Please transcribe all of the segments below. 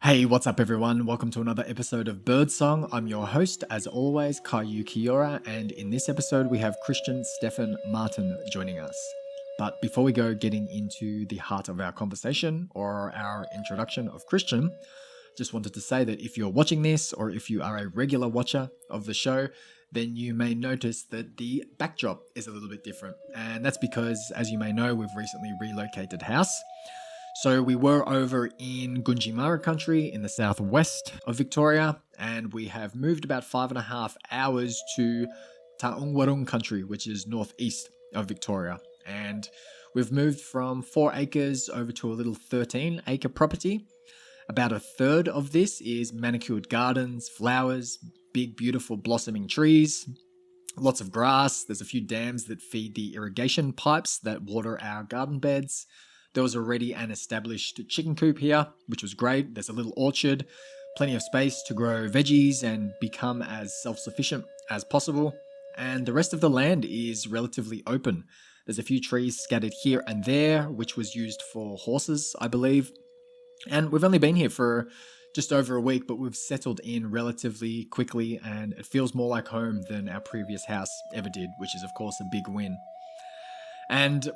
Hey, what's up, everyone? Welcome to another episode of Birdsong. I'm your host, as always, Caillou Kiora, and in this episode, we have Kristian Stephan-Martin joining us. But before we go getting into the heart of our conversation or our introduction of Kristian, just wanted to say that if you're watching this or if you are a regular watcher of the show, then you may notice that the backdrop is a little bit different. And that's because, as you may know, we've recently relocated house. So we were over in Gunjimara country in the southwest of Victoria, and we have moved about 5.5 hours to Taungwarung country, which is northeast of Victoria. And we've moved from 4 acres over to a little 13-acre property. About a third of this is manicured gardens, flowers, big, beautiful blossoming trees, lots of grass. There's a few dams that feed the irrigation pipes that water our garden beds. There was already an established chicken coop here, which was great. There's a little orchard, plenty of space to grow veggies and become as self-sufficient as possible. And the rest of the land is relatively open. There's a few trees scattered here and there, which was used for horses, I believe. And we've only been here for just over a week, but we've settled in relatively quickly, and it feels more like home than our previous house ever did, which is, of course, a big win. And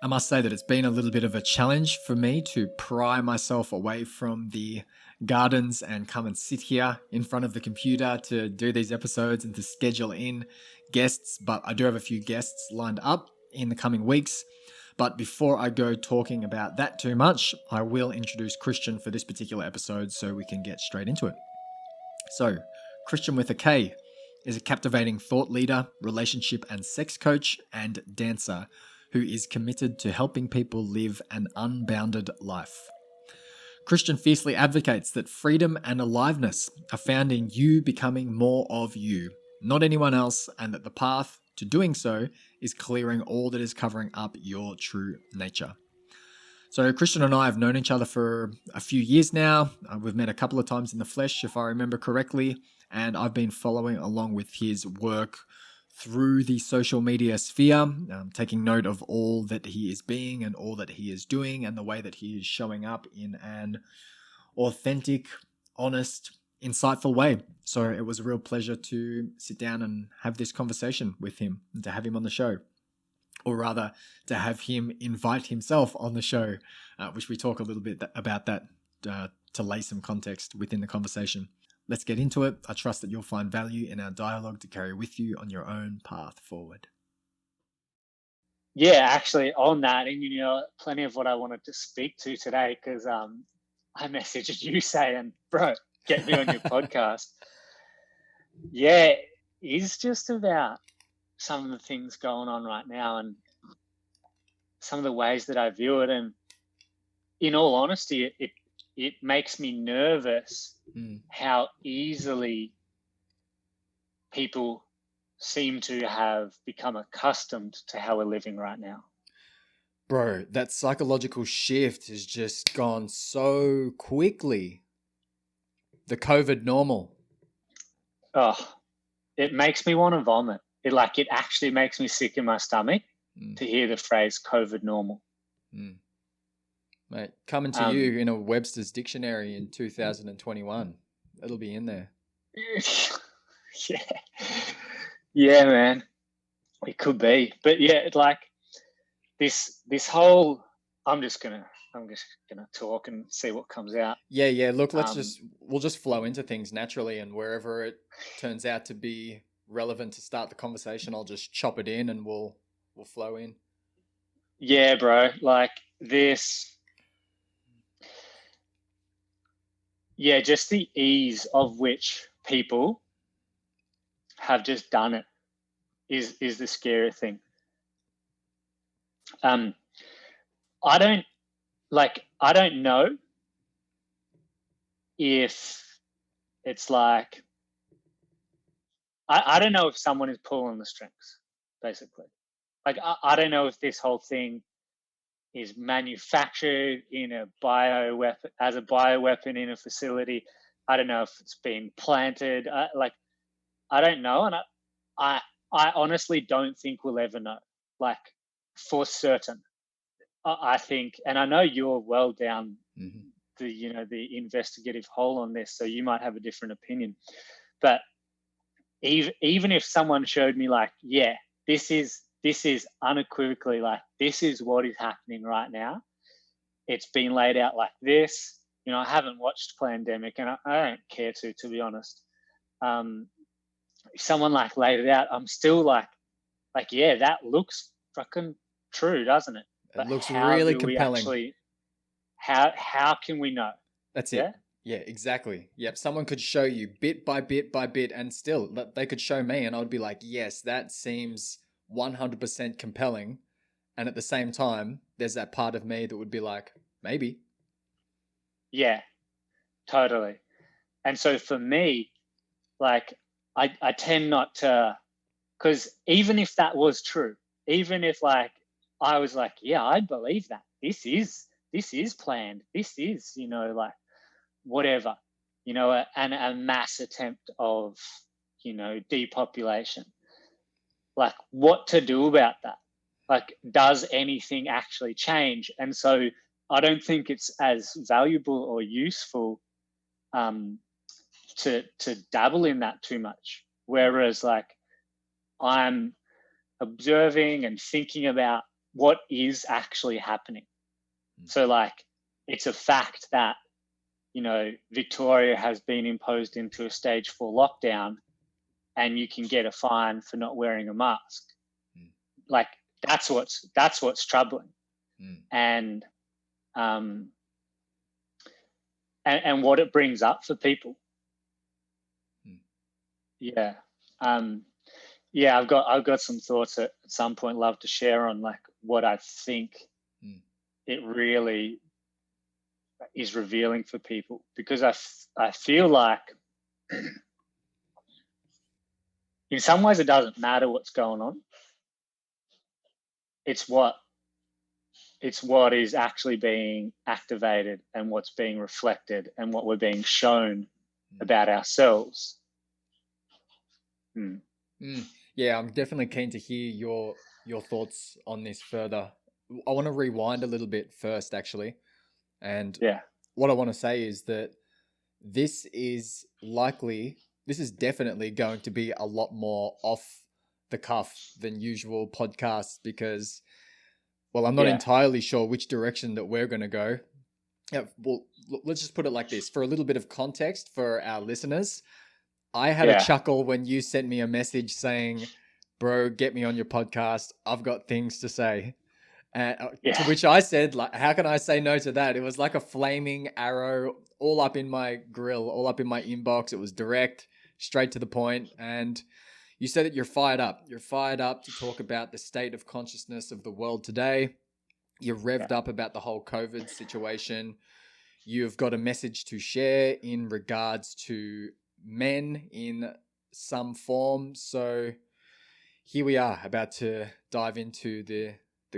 I must say that it's been a little bit of a challenge for me to pry myself away from the gardens and come and sit here in front of the computer to do these episodes and to schedule in guests. But I do have a few guests lined up in the coming weeks. But before I go talking about that too much, I will introduce Kristian for this particular episode so we can get straight into it. So, Kristian with a K is a captivating thought leader, relationship and sex coach, and dancer who is committed to helping people live an unbounded life. Kristian fiercely advocates that freedom and aliveness are found in you becoming more of you, not anyone else, and that the path to doing so is clearing all that is covering up your true nature. So Kristian and I have known each other for a few years now. We've met a couple of times in the flesh, if I remember correctly, and I've been following along with his work through the social media sphere, taking note of all that he is being and all that he is doing and the way that he is showing up in an authentic, honest, insightful way. So it was a real pleasure to sit down and have this conversation with him and to have him on the show. Or rather, to have him invite himself on the show, which we talk a little bit about that to lay some context within the conversation. Let's get into it. I trust that you'll find value in our dialogue to carry with you on your own path forward. Yeah, actually, on that, and plenty of what I wanted to speak to today because I messaged you saying, "Bro, get me on your podcast." Yeah, it's just about some of the things going on right now and some of the ways that I view it. And in all honesty, it makes me nervous how easily people seem to have become accustomed to how we're living right now. Bro, that psychological shift has just gone so quickly. The COVID normal. Oh, it makes me want to vomit. It actually makes me sick in my stomach to hear the phrase COVID normal. Mate, coming to you in a Webster's dictionary in 2021. It'll be in there. Yeah, man. It could be. But yeah, this whole I'm just gonna talk and see what comes out. Yeah. Look, we'll just flow into things naturally, and wherever it turns out to be relevant to start the conversation, I'll just chop it in and we'll flow in. Yeah, bro. Like this. Yeah, just the ease of which people have just done it is the scary thing. I don't know if it's like I don't know if someone is pulling the strings, basically. Like I don't know if this whole thing is manufactured in a bioweapon in a facility. I don't know if it's been planted. I don't know, and I honestly don't think we'll ever know, like for certain. I think, and I know you're well down the investigative hole on this, so you might have a different opinion. But even if someone showed me like, yeah, this is unequivocally like, this is what is happening right now. It's been laid out like this. I haven't watched Plandemic, and I don't care to be honest. If someone like laid it out, I'm still like, yeah, that looks fucking true, doesn't it? It looks really compelling. Actually, how can we know? That's it. Yeah, exactly. Yep. Someone could show you bit by bit by bit, and still they could show me, and I'd be like, yes, that seems 100% compelling. And at the same time, there's that part of me that would be like, maybe. Yeah, totally. And so for me, like, I tend not to, because even if that was true, even if like I was like, yeah, I believe that this is planned, this is, like whatever, and a mass attempt of, depopulation. Like, what to do about that? Like, does anything actually change? And so I don't think it's as valuable or useful to dabble in that too much. Whereas like I'm observing and thinking about what is actually happening. So like it's a fact that, Victoria has been imposed into a stage 4 lockdown and you can get a fine for not wearing a mask. Like that's what's troubling. And what it brings up for people. Yeah. Yeah, I've got some thoughts at some point love to share on like what I think it really is revealing for people, because I feel like in some ways it doesn't matter what's going on. It's what is actually being activated and what's being reflected and what we're being shown about ourselves. Yeah, I'm definitely keen to hear your thoughts on this further. I want to rewind a little bit first, actually. And what I want to say is that this is definitely going to be a lot more off the cuff than usual podcasts, because, well, I'm not entirely sure which direction that we're going to go. Yeah, well, let's just put it like this. For a little bit of context for our listeners, I had a chuckle when you sent me a message saying, bro, get me on your podcast. I've got things to say. To which I said, like, how can I say no to that? It was like a flaming arrow all up in my grill, all up in my inbox. It was direct, straight to the point. And you said that you're fired up. You're fired up to talk about the state of consciousness of the world today. You're revved up about the whole COVID situation. You've got a message to share in regards to men in some form. So here we are, about to dive into the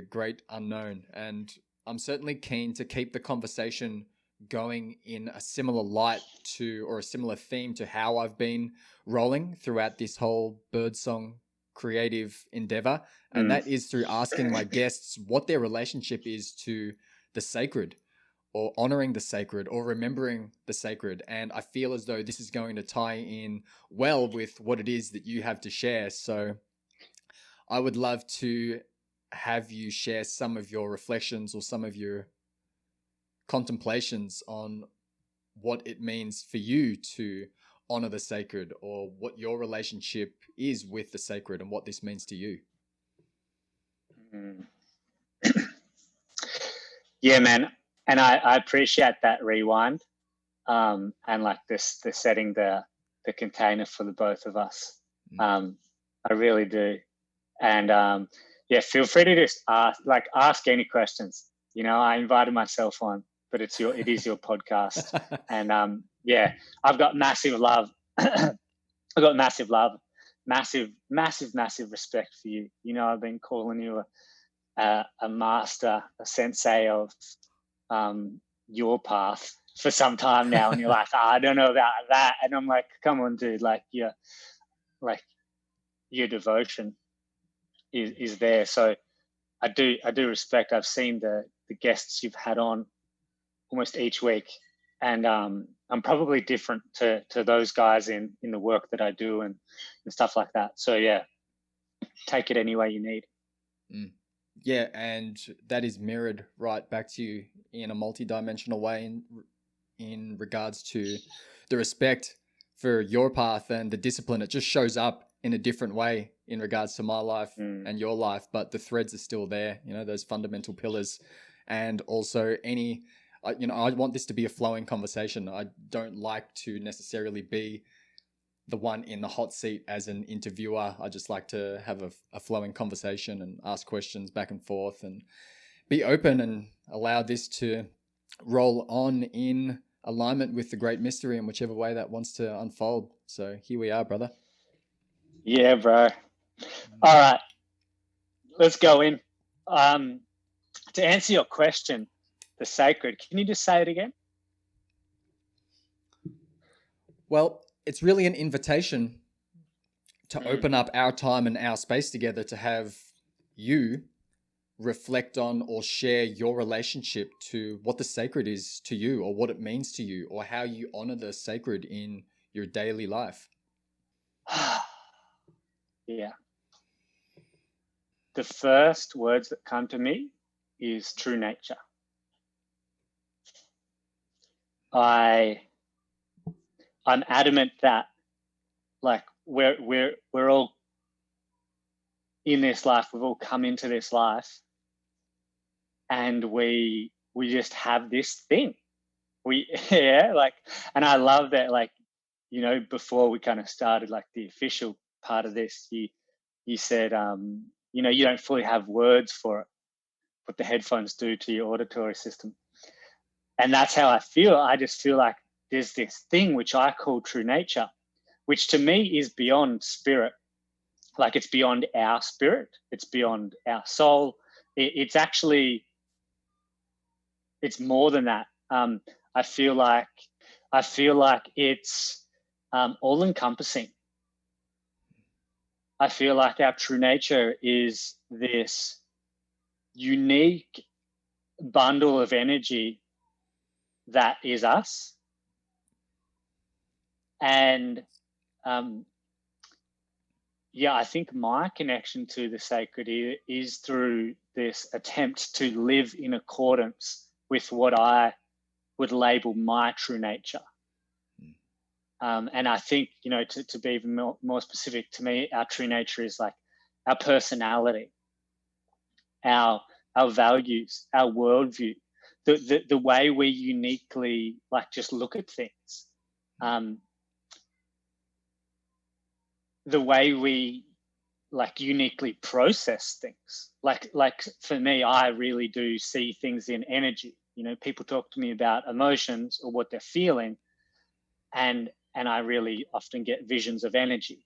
great unknown. And I'm certainly keen to keep the conversation going in a similar light to, or a similar theme to, how I've been rolling throughout this whole birdsong creative endeavor. And that is through asking my guests what their relationship is to the sacred, or honoring the sacred, or remembering the sacred. And I feel as though this is going to tie in well with what it is that you have to share. So I would love to have you share some of your reflections or some of your contemplations on what it means for you to honor the sacred, or what your relationship is with the sacred and what this means to you. Yeah, man. And I appreciate that rewind, and like the setting the container for the both of us. I really do. And feel free to just ask any questions. I invited myself on, but it is your podcast. And I've got massive love. I've got massive love, massive respect for you. I've been calling you a master, a sensei of your path for some time now, and you're like, I don't know about that, and I'm like, come on, dude, like your devotion is there. So I do respect. I've seen the guests you've had on almost each week, And I'm probably different to those guys in the work that I do and stuff like that. So yeah, take it any way you need. Yeah, and that is mirrored right back to you in a multi-dimensional way in regards to the respect for your path and the discipline. It just shows up in a different way in regards to my life and your life, but the threads are still there, those fundamental pillars. And also I want this to be a flowing conversation. I don't like to necessarily be the one in the hot seat as an interviewer. I just like to have a flowing conversation and ask questions back and forth and be open and allow this to roll on in alignment with the great mystery in whichever way that wants to unfold. So here we are, brother. Yeah, bro. All right, let's go in. To answer your question, the sacred, can you just say it again? Well, it's really an invitation to open up our time and our space together to have you reflect on or share your relationship to what the sacred is to you, or what it means to you, or how you honor the sacred in your daily life. Yeah. The first words that come to me is true nature. I'm adamant that like we're all in this life, we've all come into this life, and we just have this thing. And I love that, like, before we kind of started like the official part of this, you said you don't fully have words for it, what the headphones do to your auditory system. And that's how I feel. I just feel like there's this thing which I call true nature, which to me is beyond spirit. Like, it's beyond our spirit, it's beyond our soul. It's actually, it's more than that. I feel like it's all encompassing. I feel like our true nature is this unique bundle of energy that is us. And I think my connection to the sacred is through this attempt to live in accordance with what I would label my true nature. And I think, to be even more specific, to me, our true nature is like our personality, our values, our worldview, the way we uniquely like just look at things, the way we like uniquely process things. Like for me, I really do see things in energy. People talk to me about emotions or what they're feeling, and I really often get visions of energy,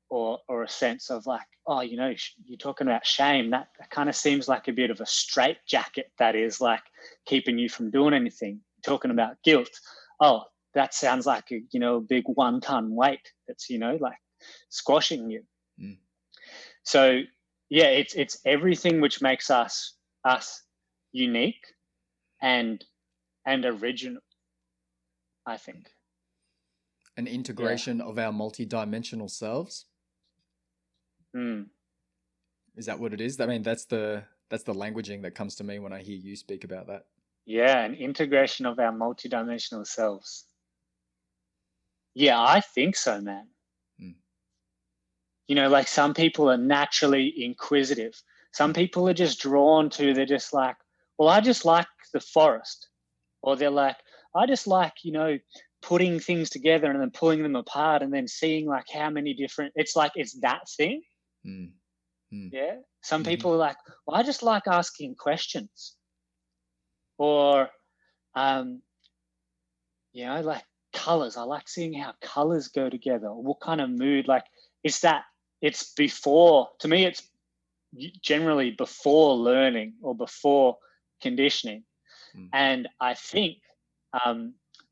or a sense of like, oh, you're talking about shame. That kind of seems like a bit of a straitjacket that is like keeping you from doing anything. Talking about guilt, oh, that sounds like a big 1 ton weight that's like squashing you. So yeah, it's everything which makes us unique and original, I think. An integration of our multi-dimensional selves. Is that what it is? I mean, that's the languaging that comes to me when I hear you speak about that. Yeah, an integration of our multi-dimensional selves. Yeah, I think so, man. Like, some people are naturally inquisitive. Some people are just drawn to, they're just like, well, I just like the forest. Or they're like, I just like, putting things together and then pulling them apart and then seeing like how many different, it's like, it's that thing. Yeah. Some people are like, well, I just like asking questions. Or, like colors. I like seeing how colors go together. What kind of mood, like, it's before, to me, it's generally before learning or before conditioning. And I think,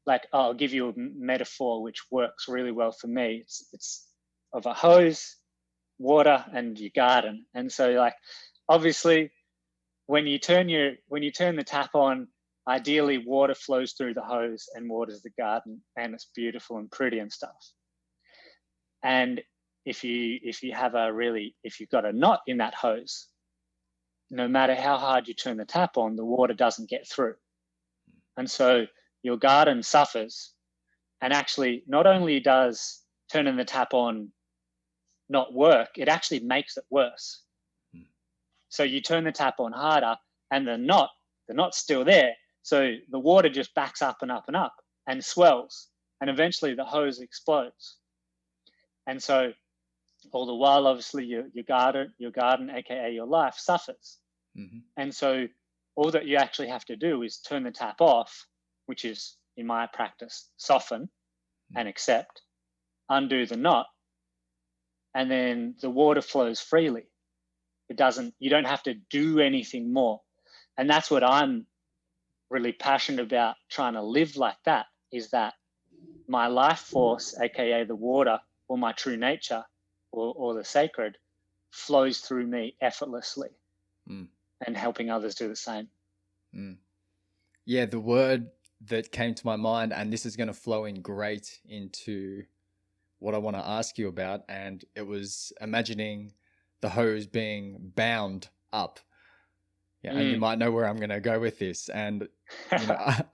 like, I'll give you a metaphor which works really well for me. It's of a hose, water, and your garden. And so, like, obviously, when you turn the tap on, ideally water flows through the hose and waters the garden, and it's beautiful and pretty and stuff. And if you've got a knot in that hose, no matter how hard you turn the tap on, the water doesn't get through. And so your garden suffers. And actually, not only does turning the tap on not work, it actually makes it worse. So you turn the tap on harder, and the knot's still there. So the water just backs up and up and up and swells, and eventually the hose explodes. And so all the while, obviously, your garden, aka your life, suffers. Mm-hmm. And so all that you actually have to do is turn the tap off, which is, in my practice, soften and accept, undo the knot, and then the water flows freely. You don't have to do anything more. And that's what I'm really passionate about, trying to live like that, is that my life force, aka the water, or my true nature, or the sacred, flows through me effortlessly, and helping others do the same. Yeah, the word that came to my mind, and this is going to flow in great into what I want to ask you about, and it was imagining the hose being bound up. Yeah, and you might know where I'm going to go with this. And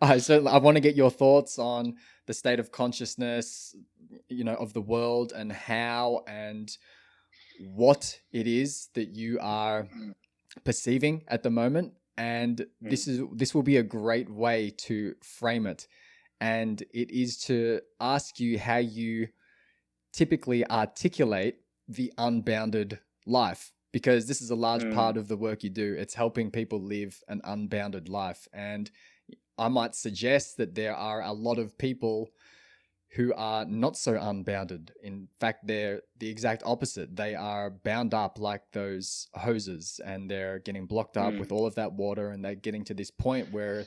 I certainly want to get your thoughts on the state of consciousness, of the world, and how and what it is that you are perceiving at the moment. And this will be a great way to frame it. And it is to ask you how you typically articulate the unbounded life, because this is a large part of the work you do. It's helping people live an unbounded life. And I might suggest that there are a lot of people who are not so unbounded. In fact, they're the exact opposite. They are bound up like those hoses, and they're getting blocked up with all of that water, and they're getting to this point where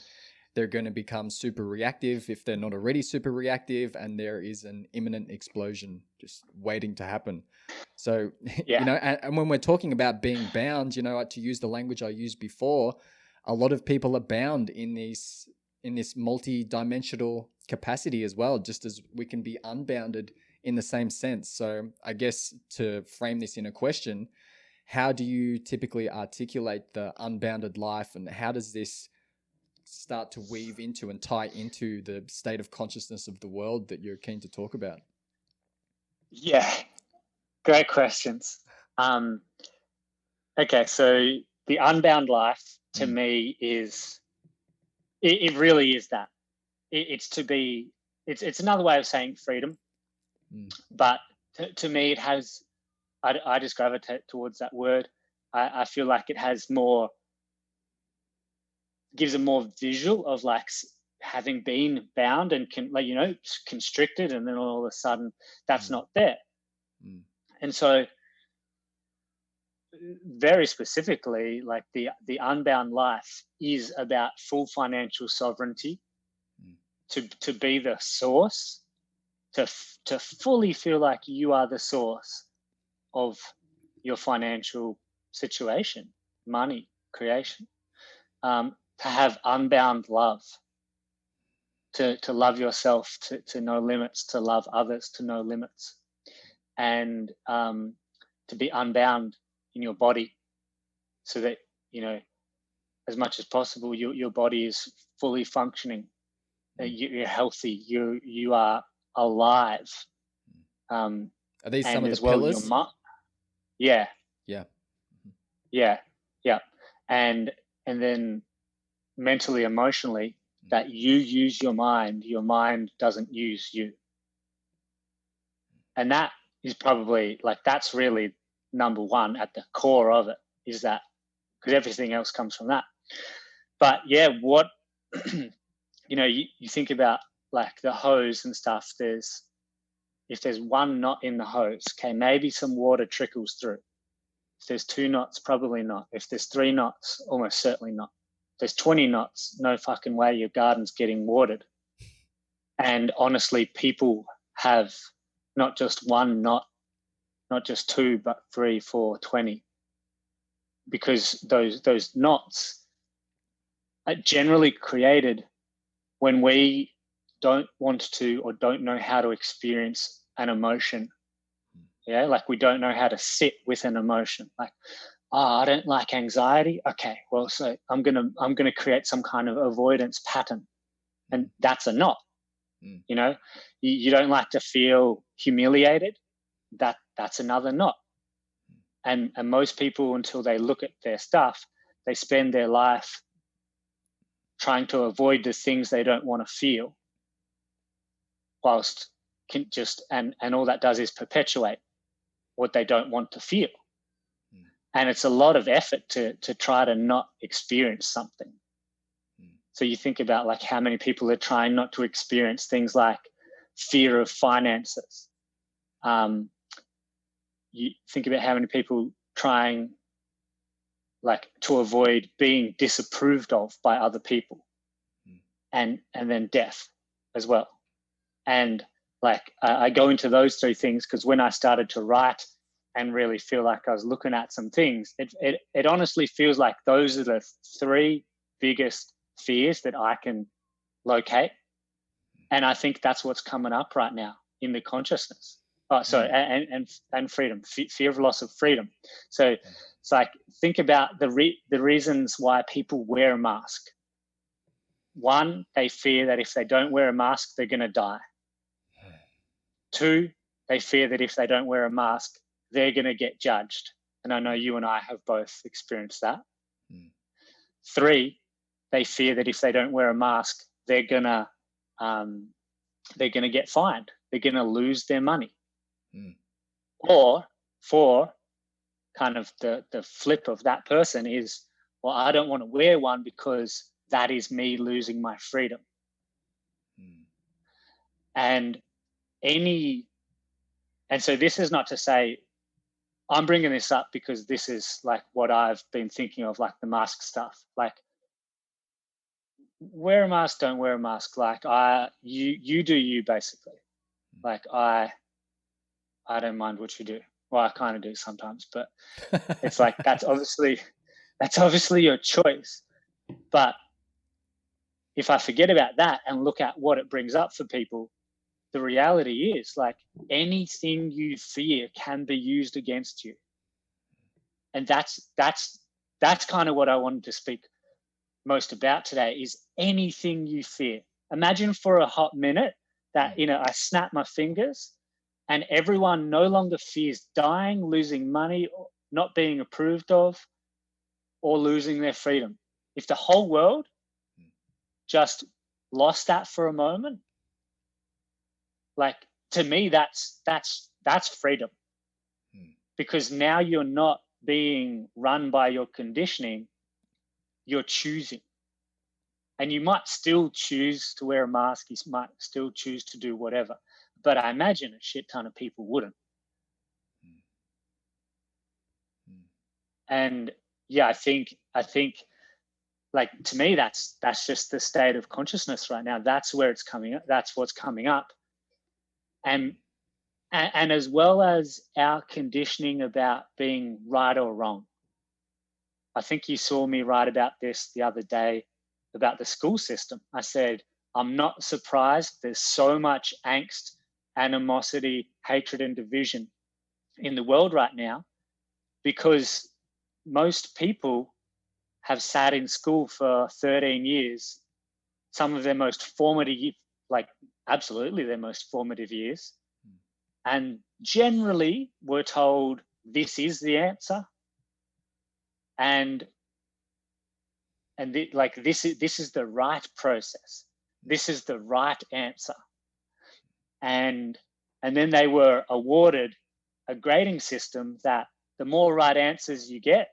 they're going to become super reactive if they're not already super reactive, and there is an imminent explosion just waiting to happen. So, and when we're talking about being bound, to use the language I used before, a lot of people are bound in this multi-dimensional capacity as well, just as we can be unbounded in the same sense. So I guess to frame this in a question, how do you typically articulate the unbounded life, and how does this start to weave into and tie into the state of consciousness of the world that you're keen to talk about? Yeah, great questions. Okay, so the unbound life to me is, it really is that. It's another way of saying freedom, but to me it has, I just gravitate towards that word. I feel like it has gives a more visual of like having been bound and constricted, and then all of a sudden that's not there. And so very specifically, like the unbound life is about full financial sovereignty, to be the source, to fully feel like you are the source of your financial situation, money, creation, to have unbound love, to love yourself to no limits, to love others to no limits, and to be unbound in your body, so that as much as possible your body is fully functioning, you're healthy, you are alive. Are these some of the pillars? Yeah. And then mentally, emotionally, that you use your mind doesn't use you. And that is probably that's really number one at the core of it, is that, because everything else comes from that. But yeah, what you think about like the hose and stuff, if there's one knot in the hose, okay, maybe some water trickles through. If there's 2 knots, probably not. If there's 3 knots, almost certainly not. If there's 20 knots, no fucking way your garden's getting watered. And honestly, people have not just 1 knot, not just 2, but 3, 4, 20. Because those knots generally created when we don't want to or don't know how to experience an emotion. Yeah, like we don't know how to sit with an emotion. Like, I don't like anxiety. Okay, well, so I'm gonna create some kind of avoidance pattern, and that's a knot. You know, you don't like to feel humiliated. That's another knot. And most people, until they look at their stuff, they spend their life trying to avoid the things they don't want to feel, whilst can just and all that does is perpetuate what they don't want to feel. And it's a lot of effort to try to not experience something. So you think about like how many people are trying not to experience things like fear of finances. You think about how many people trying like to avoid being disapproved of by other people, and then death as well. And like I go into those three things because when I started to write and really feel like I was looking at some things, it honestly feels like those are the three biggest fears that I can locate. And I think that's what's coming up right now in the consciousness. Oh, sorry, and freedom, fear of loss of freedom. So it's like, think about the reasons why people wear a mask. One, they fear that if they don't wear a mask, they're going to die. Two, they fear that if they don't wear a mask, they're going to get judged. And I know you and I have both experienced that. Three, they fear that if they don't wear a mask, they're going to get fined. They're going to lose their money. Or four, kind of the flip of that person is, well, I don't want to wear one because that is me losing my freedom. And so this is not to say, I'm bringing this up because this is like what I've been thinking of, like the mask stuff. Like, wear a mask, don't wear a mask. Like you do you, basically. Like I don't mind what you do. Well, I kind of do sometimes, but it's like that's obviously your choice. But if I forget about that and look at what it brings up for people, the reality is like anything you fear can be used against you. And that's kind of what I wanted to speak most about today, is anything you fear. Imagine for a hot minute that, I snap my fingers and everyone no longer fears dying, losing money, not being approved of, or losing their freedom. If the whole world just lost that for a moment, like, to me, that's freedom. Because now you're not being run by your conditioning, you're choosing. And you might still choose to wear a mask, you might still choose to do whatever, but I imagine a shit ton of people wouldn't. And yeah, I think like, to me, that's just the state of consciousness right now. That's where it's coming up. That's what's coming up. And as well as our conditioning about being right or wrong. I think you saw me write about this the other day about the school system. I said, I'm not surprised there's so much angst, animosity, hatred, and division in the world right now, because most people have sat in school for 13 years, some of their most formative, like absolutely their most formative years. And generally we're told this is the answer. And this is the right process. This is the right answer. And then they were awarded a grading system that the more right answers you get,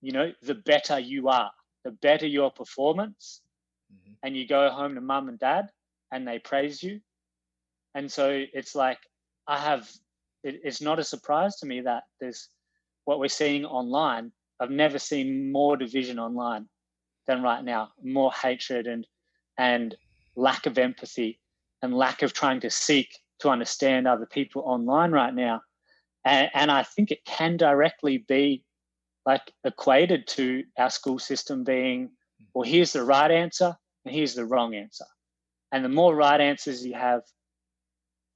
the better you are, the better your performance. And you go home to mum and dad and they praise you. And so it's like, it's not a surprise to me that there's what we're seeing online. I've never seen more division online than right now, more hatred and lack of empathy and lack of trying to seek to understand other people online right now. And I think it can directly be like equated to our school system being Well, here's the right answer and here's the wrong answer. And the more right answers you have,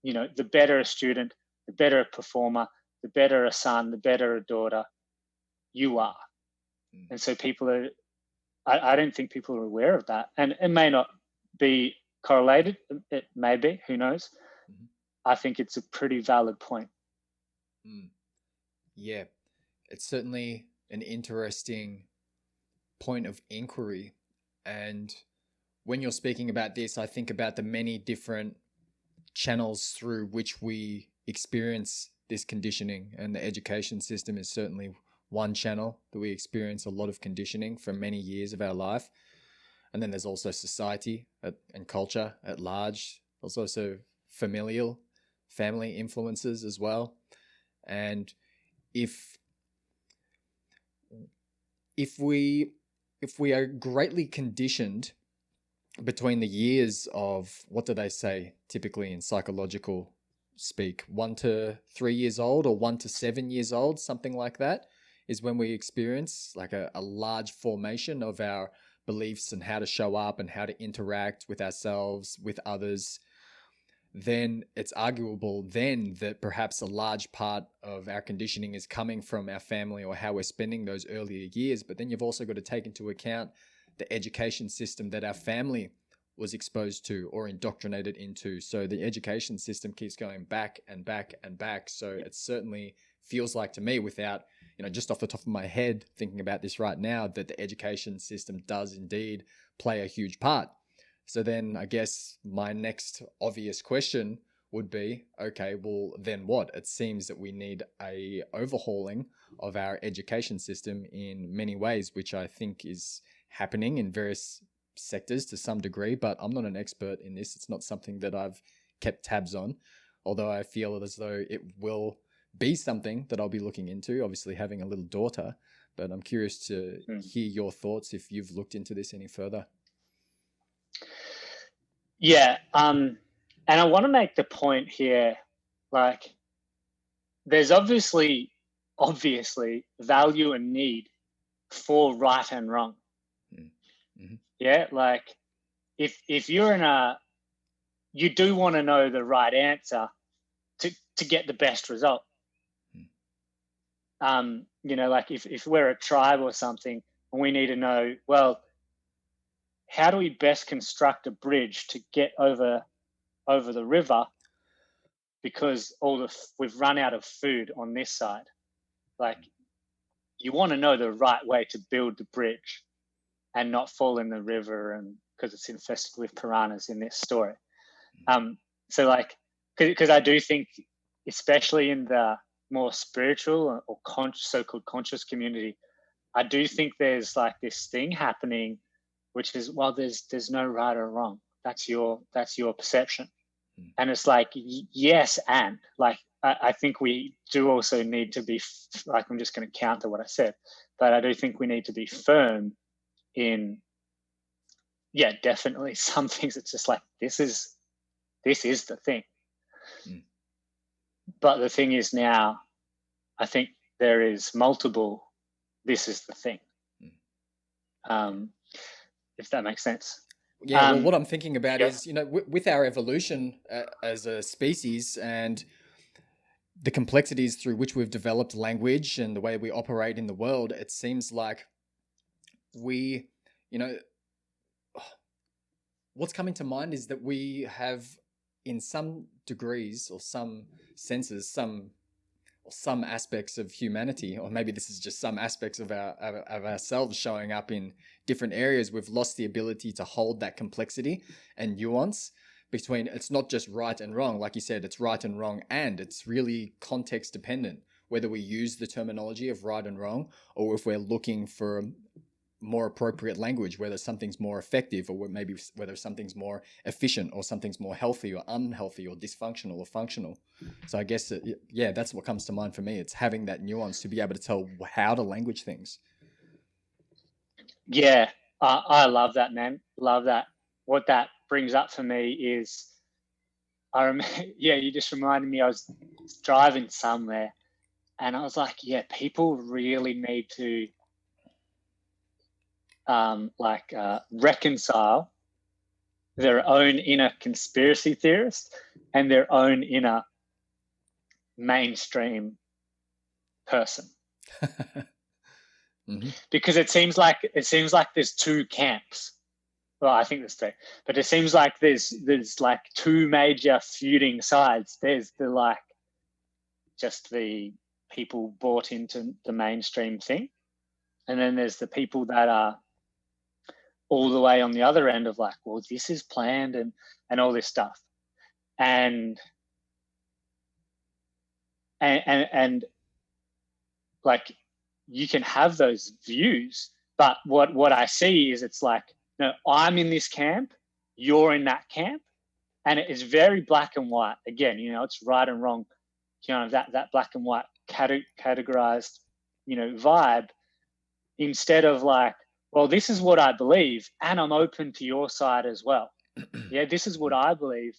the better a student, the better a performer, the better a son, the better a daughter you are. And so I don't think people are aware of that. And it may not be correlated. It may be, who knows? I think it's a pretty valid point. Yeah, it's certainly an interesting point of inquiry. And when you're speaking about this, I think about the many different channels through which we experience this conditioning, and the education system is certainly one channel that we experience a lot of conditioning for many years of our life. And then there's also society and culture at large. There's also family influences as well. And if we are greatly conditioned between the years of, what do they say typically in psychological speak, 1 to 3 years old or 1 to 7 years old, something like that, is when we experience like a large formation of our beliefs and how to show up and how to interact with ourselves, with others. Then it's arguable then that perhaps a large part of our conditioning is coming from our family or how we're spending those earlier years. But then you've also got to take into account the education system that our family was exposed to or indoctrinated into. So the education system keeps going back and back and back. So it certainly feels like to me, without, just off the top of my head, thinking about this right now, that the education system does indeed play a huge part. So then I guess my next obvious question would be, okay, well, then what? It seems that we need a overhauling of our education system in many ways, which I think is happening in various sectors to some degree, but I'm not an expert in this. It's not something that I've kept tabs on, although I feel as though it will be something that I'll be looking into, obviously having a little daughter. But I'm curious to hear your thoughts if you've looked into this any further. Yeah. And I want to make the point here, like, there's obviously value and need for right and wrong. Mm-hmm. Yeah. Like if you're you do want to know the right answer to get the best result. Like if we're a tribe or something and we need to know, well, how do we best construct a bridge to get over the river because we've run out of food on this side? Like, you want to know the right way to build the bridge and not fall in the river, and because it's infested with piranhas in this story. So like, because I do think, especially in the more spiritual or so-called conscious community, I do think there's like this thing happening, which is, well, there's no right or wrong. That's your perception. And it's like, yes, and like, I think we do also need to be, like, I'm just going to counter what I said, but I do think we need to be firm in, yeah, definitely some things. It's just like, this is the thing. But the thing is, now I think there is multiple, this is the thing. If that makes sense. Yeah, well, what I'm thinking about is, with our evolution as a species and the complexities through which we've developed language and the way we operate in the world, it seems like we, what's coming to mind is that we have, in some degrees or some senses, some aspects of humanity, or maybe this is just some aspects of ourselves showing up in different areas. We've lost the ability to hold that complexity and nuance between, it's not just right and wrong. Like you said, it's right and wrong, and it's really context dependent, whether we use the terminology of right and wrong, or if we're looking for more appropriate language, whether something's more effective, or maybe whether something's more efficient, or something's more healthy or unhealthy, or dysfunctional or functional. So I guess that's what comes to mind for me. It's having that nuance to be able to tell how to language things. Yeah, I love that, man. Love that. What that brings up for me is, you just reminded me, I was driving somewhere and I was like, yeah, people really need to reconcile their own inner conspiracy theorist and their own inner mainstream person. Mm-hmm. Because it seems like there's two camps. Well, I think there's three, but it seems like there's like two major feuding sides. There's the just the people bought into the mainstream thing, and then there's the people that are all the way on the other end of like, well, this is planned and all this stuff, and like you can have those views, but what I see is it's like, no, I'm in this camp, you're in that camp, and it is very black and white. Again, it's right and wrong, that black and white categorized, vibe, instead of like, well, this is what I believe, and I'm open to your side as well. Yeah, this is what I believe,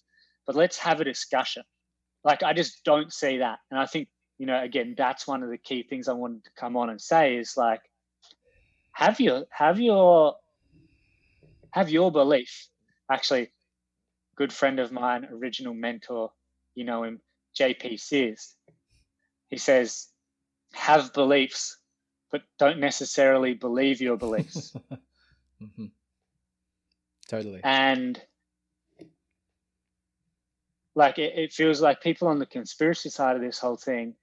but let's have a discussion. Like, I just don't see that. And I think, again, that's one of the key things I wanted to come on and say is like, have your belief. Actually, good friend of mine, original mentor, you know him, JP Sears. He says, have beliefs, but don't necessarily believe your beliefs. Mm-hmm. Totally. And like, it feels like people on the conspiracy side of this whole thing,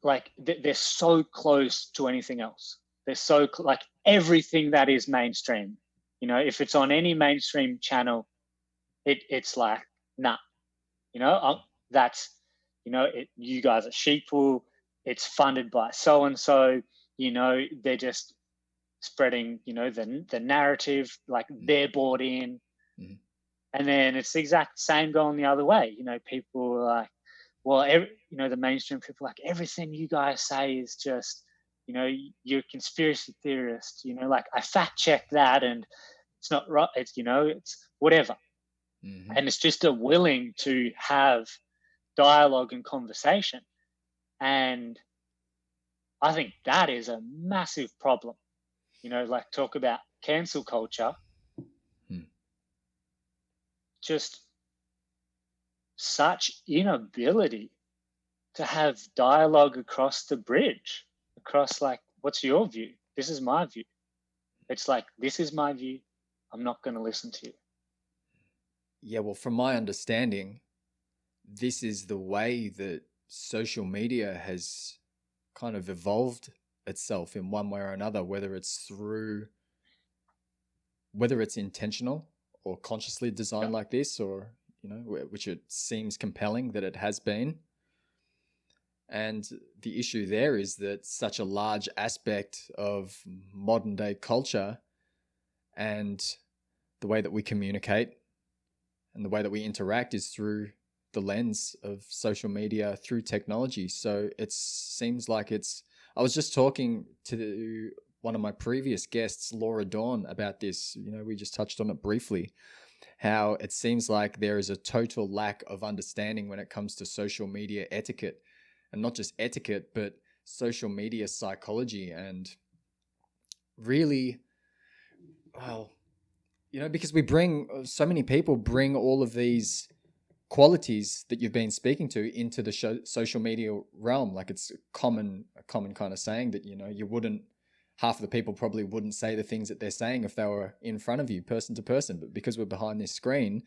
like they're so close to anything else. They're so like everything that is mainstream. If it's on any mainstream channel, it's like, nah. That's you guys are sheeple. It's funded by so and so. They're just spreading the narrative. Like they're bought in, Mm-hmm. and then it's the exact same going the other way. People are like, well, the mainstream people like, everything you guys say is just, you're a conspiracy theorist. Like I fact check that, and it's not right. It's it's whatever, Mm-hmm. and it's just a willing to have dialogue and conversation, and I think that is a massive problem. Like talk about cancel culture, just such inability to have dialogue across the bridge, across like, what's your view? This is my view. It's like, this is my view. I'm not going to listen to you. Yeah, well, from my understanding, this is the way that social media has kind of evolved itself in one way or another, whether it's intentional or consciously designed like this, or, which it seems compelling that it has been. And the issue there is that such a large aspect of modern day culture and the way that we communicate and the way that we interact is through the lens of social media, through technology. So it seems like I was just talking to one of my previous guests, Laura Dawn, about this. We just touched on it briefly, how it seems like there is a total lack of understanding when it comes to social media etiquette, and not just etiquette, but social media psychology. And really, well, because so many people bring all of these qualities that you've been speaking to into the social media realm. Like it's a common kind of saying that, half of the people probably wouldn't say the things that they're saying if they were in front of you, person to person. But because we're behind this screen,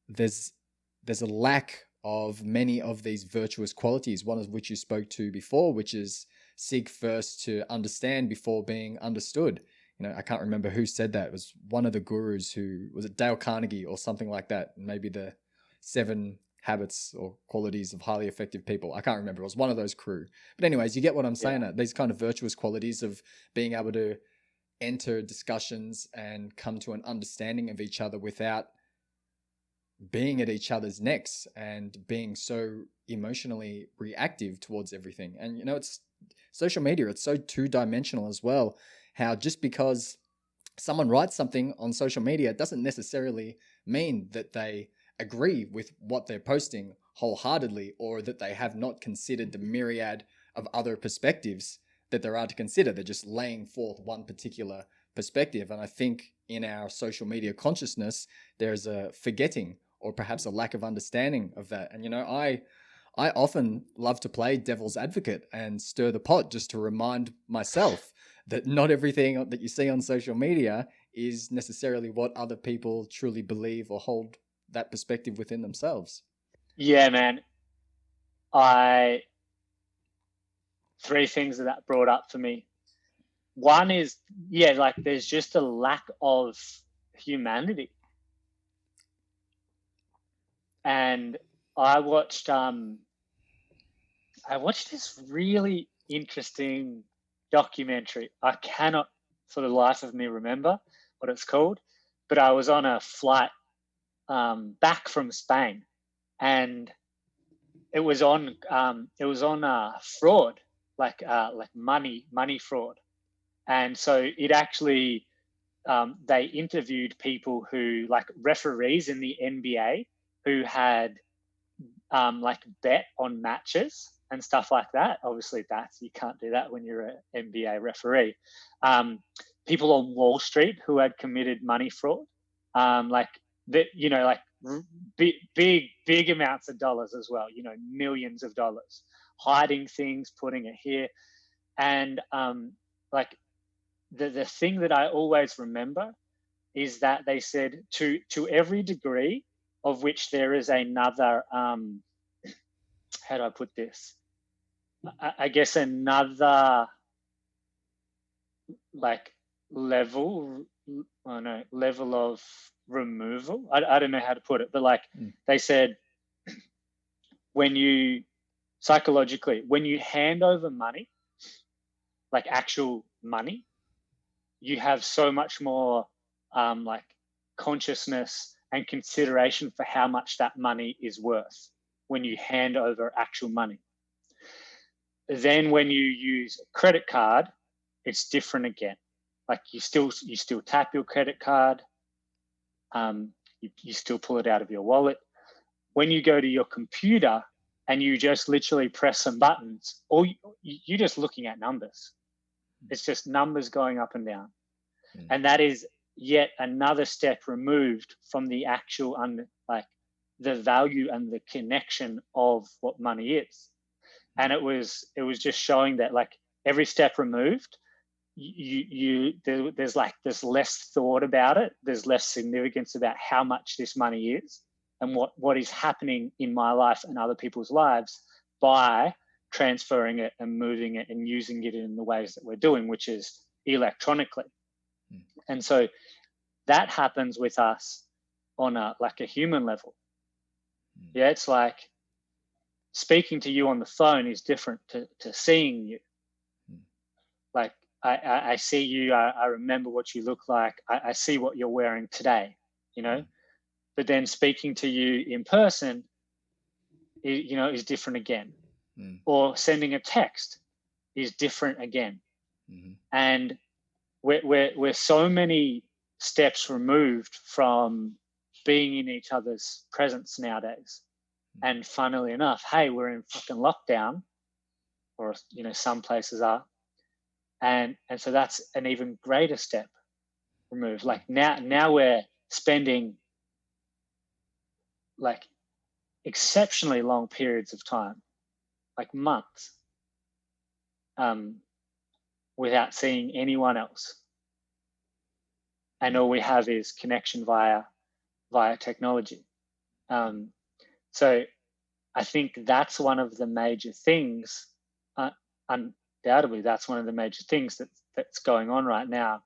there's a lack of many of these virtuous qualities, one of which you spoke to before, which is seek first to understand before being understood. I can't remember who said that. It was one of the gurus was it Dale Carnegie or something like that? Maybe the 7 habits or qualities of highly effective people. I can't remember. It was one of those crew. But anyways, you get what I'm saying. Yeah. These kind of virtuous qualities of being able to enter discussions and come to an understanding of each other without being at each other's necks and being so emotionally reactive towards everything. And, it's social media. It's so 2-dimensional as well. How just because someone writes something on social media doesn't necessarily mean that they agree with what they're posting wholeheartedly, or that they have not considered the myriad of other perspectives that there are to consider. They're just laying forth one particular perspective. And I think in our social media consciousness, there's a forgetting or perhaps a lack of understanding of that. And, I often love to play devil's advocate and stir the pot just to remind myself that not everything that you see on social media is necessarily what other people truly believe or hold that perspective within themselves. Yeah, man. Three things that brought up for me. One is, like there's just a lack of humanity. And I watched this really interesting documentary. I cannot for the life of me remember what it's called, but I was on a flight back from Spain, and it was on fraud, like money fraud. And so it actually they interviewed people who, like referees in the NBA, who had like bet on matches and stuff like that. Obviously, you can't do that when you're an NBA referee. People on Wall Street who had committed money fraud, like that, like big amounts of dollars as well. Millions of dollars, hiding things, putting it here, and like the thing that I always remember is that they said to every degree of which there is another how do I put this? I guess another like level of removal. I don't know how to put it, but like they said, when you psychologically, when you hand over money, like actual money, you have so much more like consciousness and consideration for how much that money is worth when you hand over actual money. Then when you use a credit card, it's different again. Like you still tap your credit card, you still pull it out of your wallet. When you go to your computer and you just literally press some buttons, or you're just looking at numbers. It's just numbers going up and down. And that is yet another step removed from the actual like the value and the connection of what money is. And it was just showing that, like, every step removed, there's less thought about it. There's less significance about how much this money is and what is happening in my life and other people's lives by transferring it and moving it and using it in the ways that we're doing, which is electronically. And so that happens with us on a human level. Yeah, it's like speaking to you on the phone is different to seeing you. Like I see you, I remember what you look like, I see what you're wearing today, but then speaking to you in person, is different again. Or sending a text is different again. And we're so many steps removed from being in each other's presence nowadays. And funnily enough, hey, we're in fucking lockdown, or some places are, and so that's an even greater step removed. Like now we're spending like exceptionally long periods of time, like months, without seeing anyone else, and all we have is connection via technology. So I think that's one of the major things. Undoubtedly, that's one of the major things that's going on right now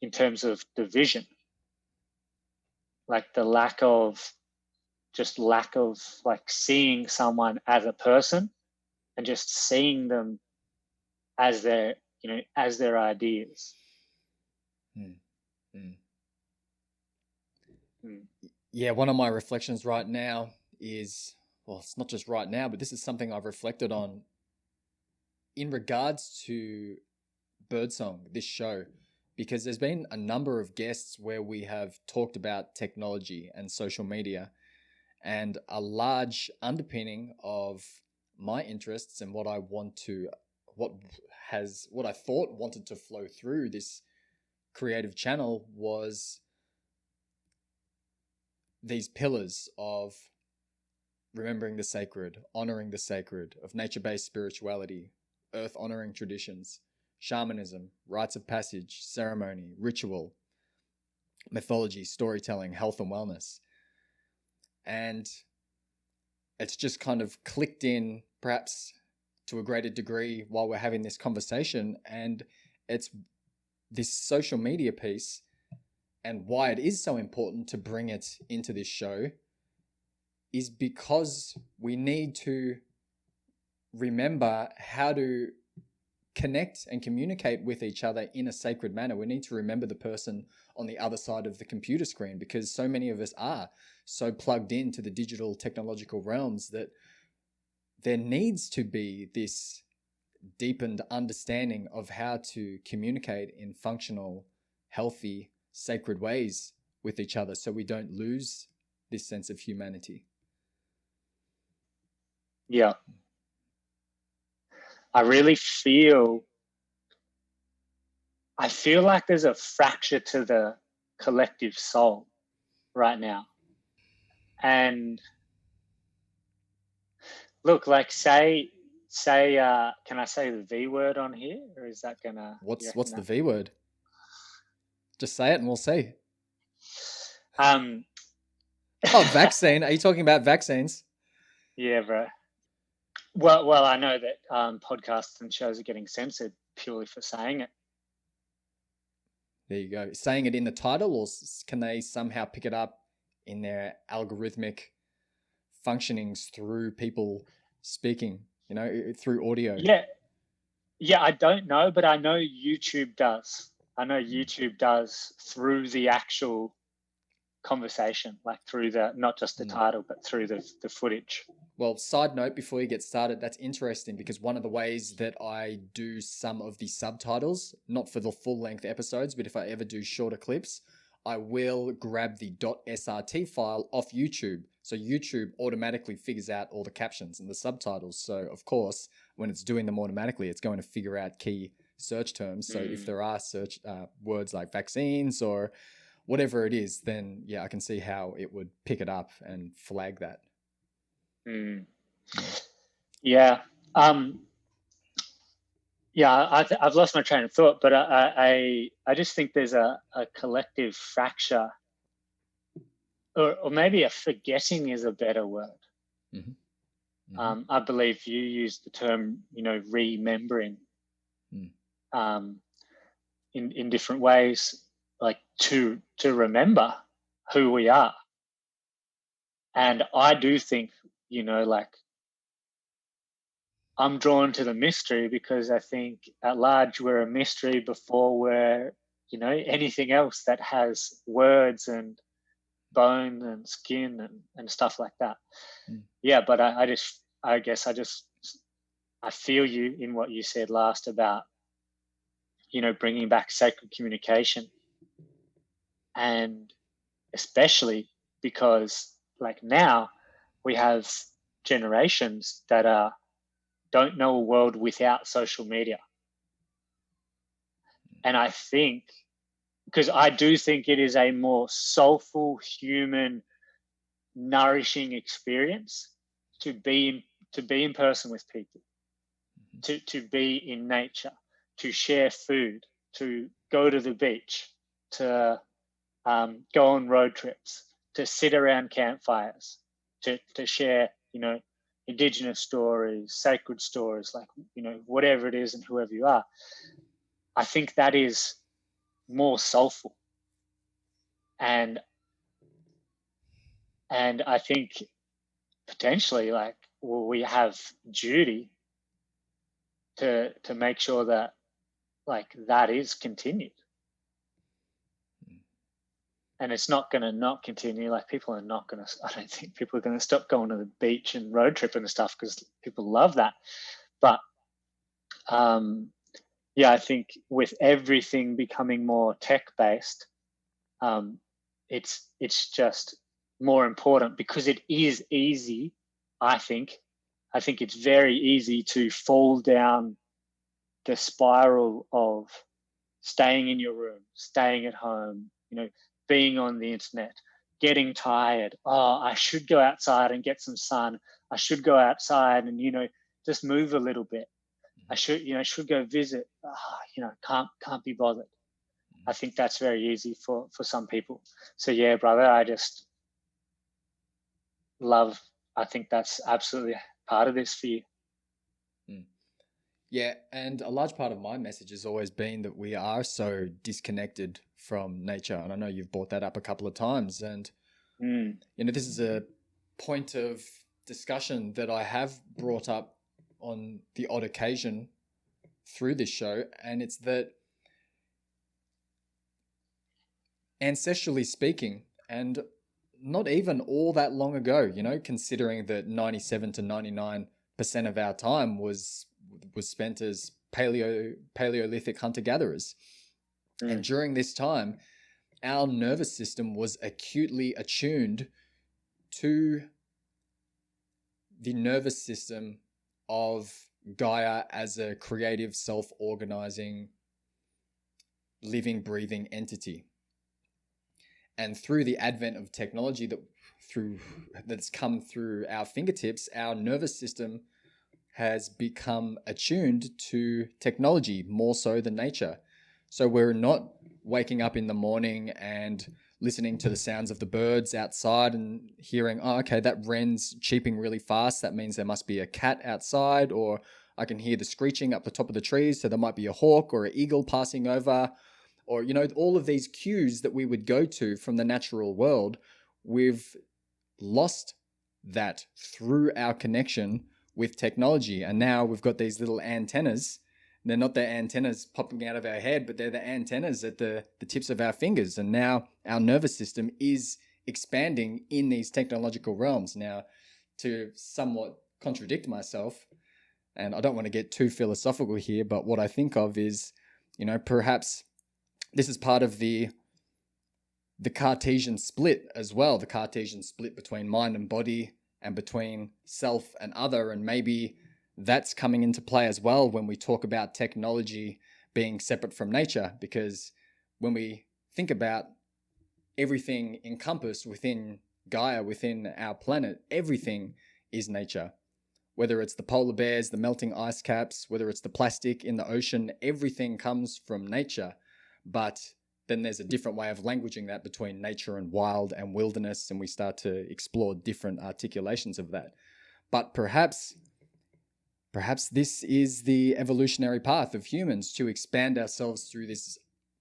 in terms of division, like the lack of like seeing someone as a person and just seeing them as their ideas. Yeah, one of my reflections right now is, well, it's not just right now, but this is something I've reflected on in regards to Birdsong, this show, because there's been a number of guests where we have talked about technology and social media, and a large underpinning of my interests and I thought wanted to flow through this creative channel was these pillars of remembering the sacred, honoring the sacred, of nature-based spirituality, earth-honoring traditions, shamanism, rites of passage, ceremony, ritual, mythology, storytelling, health and wellness. And it's just kind of clicked in, perhaps to a greater degree, while we're having this conversation. And it's this social media piece, and why it is so important to bring it into this show is because we need to remember how to connect and communicate with each other in a sacred manner. We need to remember the person on the other side of the computer screen, because so many of us are so plugged into the digital technological realms that there needs to be this deepened understanding of how to communicate in functional, healthy, sacred ways with each other, so we don't lose this sense of humanity. Yeah. I feel like there's a fracture to the collective soul right now. And look, like say, can I say the V word on here, or is that gonna? What's the V word? Just say it and we'll see. Vaccine. Are you talking about vaccines? Yeah, bro. Well, I know that podcasts and shows are getting censored purely for saying it. There you go. Saying it in the title, or can they somehow pick it up in their algorithmic functionings through people speaking, through audio? Yeah, I don't know, but I know YouTube does. I know YouTube does through the actual conversation, like through the, not just the title, but through the footage. Well, side note before you get started, that's interesting because one of the ways that I do some of the subtitles, not for the full length episodes, but if I ever do shorter clips, I will grab the .srt file off YouTube. So YouTube automatically figures out all the captions and the subtitles. So of course, when it's doing them automatically, it's going to figure out key search terms. So if there are search words like vaccines or whatever it is, then yeah, I can see how it would pick it up and flag that. Yeah. I've lost my train of thought, but I just think there's a collective fracture, or maybe a forgetting is a better word. I believe you used the term, remembering, in different ways, like to remember who we are. And I do think, like, I'm drawn to the mystery because I think at large we're a mystery before we're, anything else that has words and bone and skin and stuff like that. Yeah, but I feel you in what you said last about, bringing back sacred communication. And especially because, like, now we have generations that don't know a world without social media. And I think, because I do think it is a more soulful, human, nourishing experience to be in person with people, to be in nature, to share food, to go to the beach, to go on road trips, to sit around campfires, to share, indigenous stories, sacred stories, like, whatever it is and whoever you are. I think that is more soulful. And I think potentially, like, we have duty to make sure that, like, that is continued. And it's not going to not continue. Like, people are not going to, I don't think people are going to stop going to the beach and road tripping and stuff because people love that. But yeah, I think with everything becoming more tech-based, it's just more important because it is easy, I think it's very easy to fall down the spiral of staying in your room, staying at home, being on the internet, getting tired. Oh, I should go outside and get some sun. I should go outside and, just move a little bit. I should go visit. Can't be bothered. I think that's very easy for some people. So yeah, brother, I just love, I think that's absolutely part of this for you. Yeah, and a large part of my message has always been that we are so disconnected from nature. And I know you've brought that up a couple of times. And, this is a point of discussion that I have brought up on the odd occasion through this show. And it's that ancestrally speaking, and not even all that long ago, considering that 97 to 99% of our time was spent as Paleolithic hunter-gatherers. And during this time, our nervous system was acutely attuned to the nervous system of Gaia as a creative, self-organizing, living, breathing entity. And through the advent of technology that's come through our fingertips, our nervous system has become attuned to technology more so than nature. So we're not waking up in the morning and listening to the sounds of the birds outside and hearing, oh, okay, that wren's cheeping really fast. That means there must be a cat outside, or I can hear the screeching up the top of the trees. So there might be a hawk or an eagle passing over, or, all of these cues that we would go to from the natural world. We've lost that through our connection with technology. And now we've got these little antennas. They're not the antennas popping out of our head, but they're the antennas at the tips of our fingers. And now our nervous system is expanding in these technological realms. Now, to somewhat contradict myself, and I don't want to get too philosophical here, but what I think of is, perhaps this is part of the Cartesian split as well, the Cartesian split between mind and body, and between self and other. And maybe that's coming into play as well when we talk about technology being separate from nature, because when we think about everything encompassed within Gaia, within our planet, everything is nature. Whether it's the polar bears, the melting ice caps, whether it's the plastic in the ocean, everything comes from nature. But then there's a different way of languaging that between nature and wild and wilderness, and we start to explore different articulations of that. But perhaps this is the evolutionary path of humans, to expand ourselves through this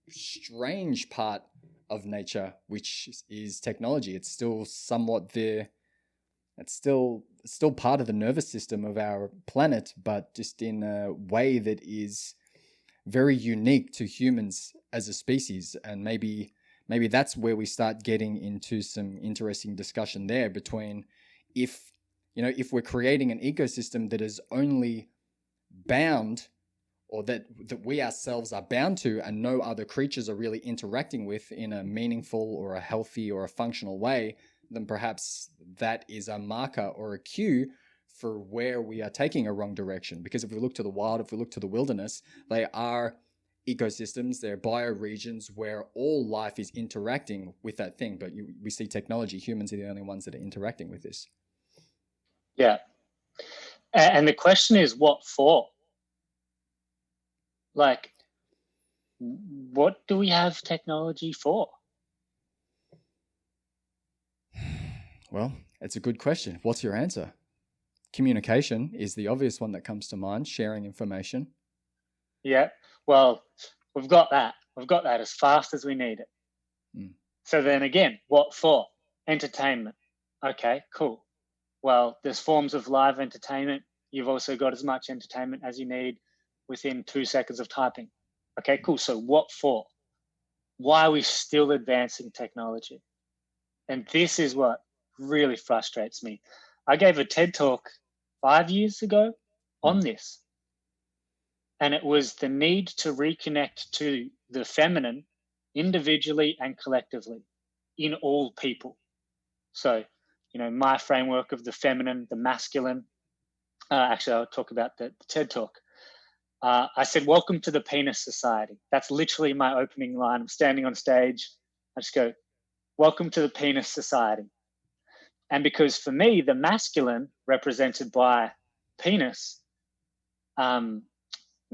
strange part of nature, which is technology. It's still somewhat there. It's still part of the nervous system of our planet, but just in a way that is very unique to humans as a species. And maybe that's where we start getting into some interesting discussion there between if we're creating an ecosystem that is only bound, or that we ourselves are bound to, and no other creatures are really interacting with in a meaningful or a healthy or a functional way, then perhaps that is a marker or a cue for where we are taking a wrong direction. Because if we look to the wild, if we look to the wilderness, they are ecosystems, they're bioregions where all life is interacting with that thing. But we see technology, humans are the only ones that are interacting with this. Yeah. And the question is, what for? Like, what do we have technology for? Well, it's a good question. What's your answer? Communication is the obvious one that comes to mind, sharing information. Yeah, well, we've got that as fast as we need it. So then again, what for? Entertainment. Okay, cool. Well, there's forms of live entertainment. You've also got as much entertainment as you need within 2 seconds of typing. Okay, cool. So what for? Why are we still advancing technology? And this is what really frustrates me. I gave a TED talk 5 years ago on this. And it was the need to reconnect to the feminine individually and collectively in all people. So, my framework of the feminine, the masculine, actually, I'll talk about the TED talk. I said, welcome to the penis society. That's literally my opening line. I'm standing on stage. I just go, welcome to the penis society. And because for me, the masculine represented by penis,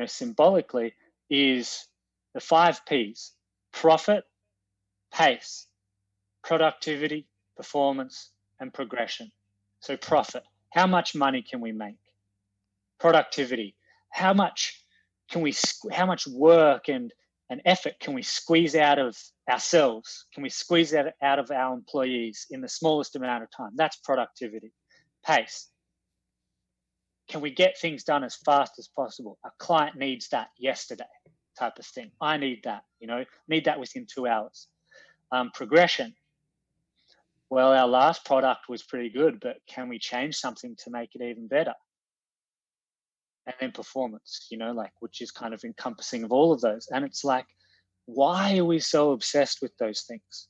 symbolically, is the 5 Ps: profit, pace, productivity, performance, and progression. So profit, how much money can we make? Productivity, how much work and effort can we squeeze out of ourselves? Can we squeeze that out of our employees in the smallest amount of time? That's productivity. Pace, can we get things done as fast as possible? A client needs that yesterday, type of thing. I need that, need that within 2 hours. Progression, well, our last product was pretty good, but can we change something to make it even better? And then performance, which is kind of encompassing of all of those. And it's like, why are we so obsessed with those things?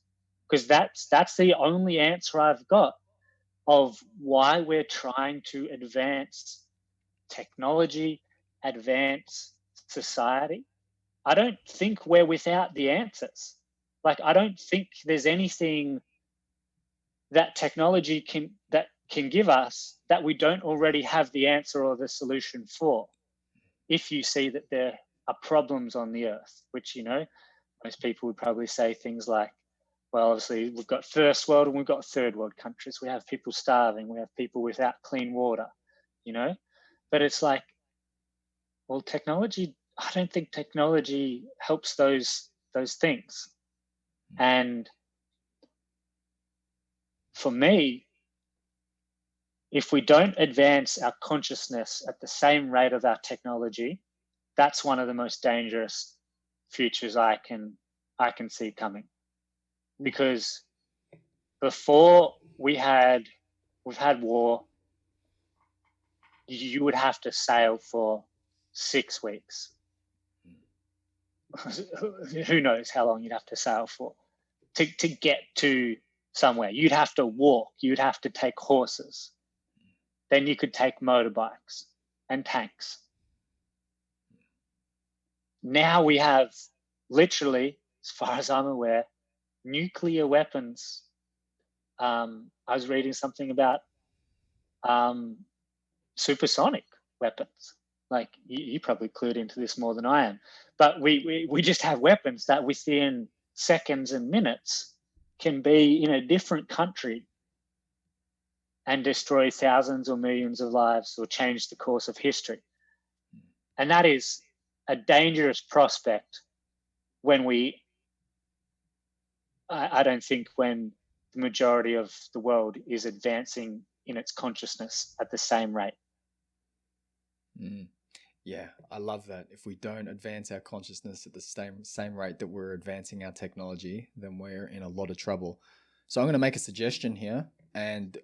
Because that's the only answer I've got of why we're trying to advance technology, advance society. I don't think we're without the answers. Like, I don't think there's anything that technology can give us that we don't already have the answer or the solution for. If you see that there are problems on the earth, which, most people would probably say things like, well, obviously we've got first world and we've got third world countries. We have people starving. We have people without clean water, but it's like, well, technology, I don't think technology helps those things. And for me, if we don't advance our consciousness at the same rate of our technology, that's one of the most dangerous futures I can see coming. Because before we've had war, you would have to sail for 6 weeks. Who knows how long you'd have to sail for to get to somewhere. You'd have to walk. You'd have to take horses. Then you could take motorbikes and tanks. Now we have, literally, as far as I'm aware, nuclear weapons. I was reading something about supersonic weapons. Like, you probably clued into this more than I am. But we just have weapons that within seconds and minutes can be in a different country and destroy thousands or millions of lives or change the course of history. And that is a dangerous prospect when I don't think when the majority of the world is advancing in its consciousness at the same rate. Yeah, I love that. If we don't advance our consciousness at the same rate that we're advancing our technology, then we're in a lot of trouble. So I'm going to make a suggestion here, and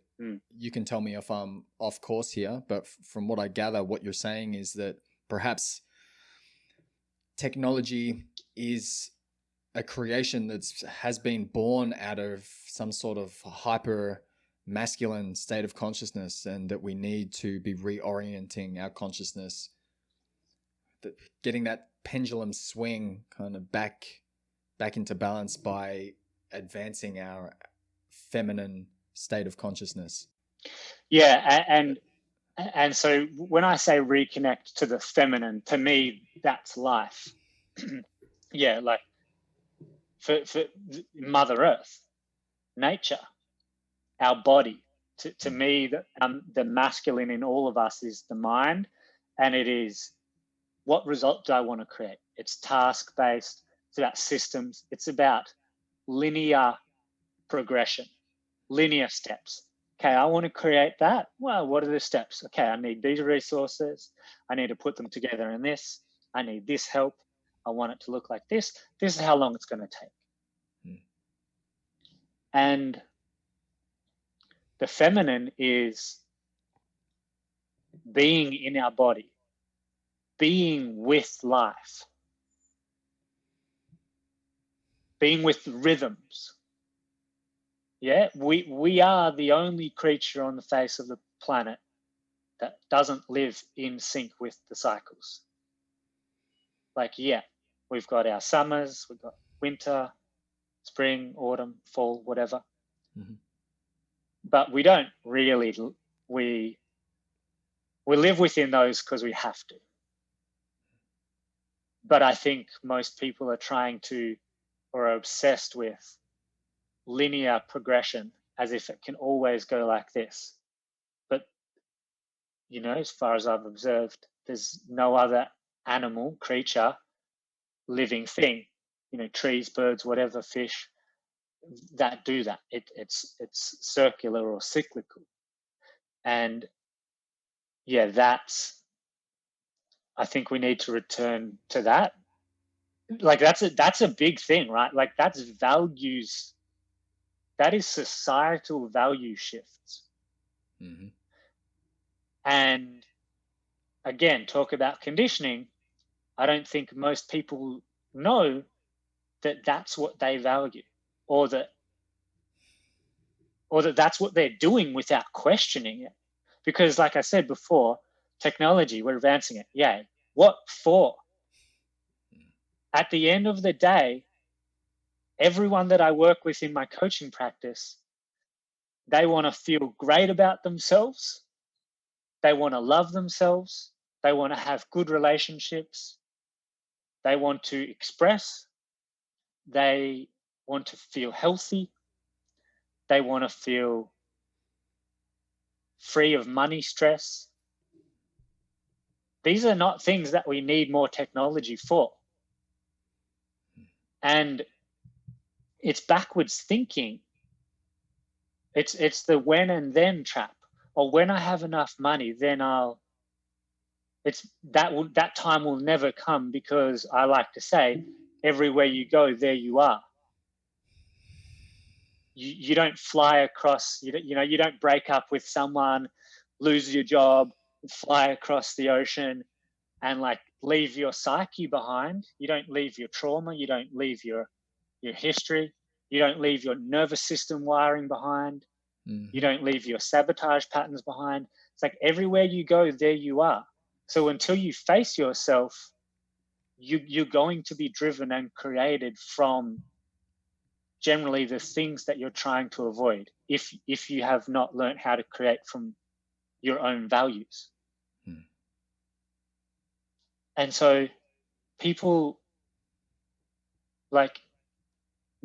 you can tell me if I'm off course here, but from what I gather, what you're saying is that perhaps technology is a creation that has been born out of some sort of hyper masculine state of consciousness, and that we need to be reorienting our consciousness, getting that pendulum swing kind of back into balance by advancing our feminine state of consciousness. Yeah, and so when I say reconnect to the feminine, to me, that's life. Yeah, like for Mother Earth, nature, our body. To me, the masculine in all of us is the mind, and it is, what result do I want to create? It's task-based. It's about systems. It's about linear progression, linear steps. Okay, I want to create that. Well, what are the steps? Okay, I need these resources. I need to put them together in this. I need this help. I want it to look like this. This is how long it's going to take. And the feminine is being in our body, being with life, being with rhythms. Yeah, we are the only creature on the face of the planet that doesn't live in sync with the cycles. Like, yeah, we've got our summers, we've got winter, spring, autumn, fall, whatever. Mm-hmm. But we don't really, we live within those because we have to. But I think most people are trying to, or are obsessed with, linear progression, as if it can always go like this. But, as far as I've observed, there's no other animal, creature, living thing, trees, birds, whatever, fish, that do that. It's circular or cyclical. And yeah, I think we need to return to that. Like, that's a big thing, right? Like, that's values, that is societal value shifts. Mm-hmm. And again, talk about conditioning. I don't think most people know that that's what they value, or that that's what they're doing without questioning it. Because, like I said before, technology, we're advancing it. Yay. What for? At the end of the day, everyone that I work with in my coaching practice, they want to feel great about themselves. They want to love themselves. They want to have good relationships. They want to express. They want to feel healthy. They want to feel free of money stress. These are not things that we need more technology for. And it's backwards thinking. It's the when and then trap. Or when I have enough money, then that time will never come, because I like to say, everywhere you go, there you are. You don't fly across, you don't break up with someone, lose your job, fly across the ocean, and like leave your psyche behind. You don't leave your trauma. You don't leave your history. You don't leave your nervous system wiring behind. Mm-hmm. You don't leave your sabotage patterns behind. It's like, everywhere you go, there you are. So until you face yourself, you're going to be driven and created from generally the things that you're trying to avoid, if you have not learned how to create from your own values. Mm. And so people, like,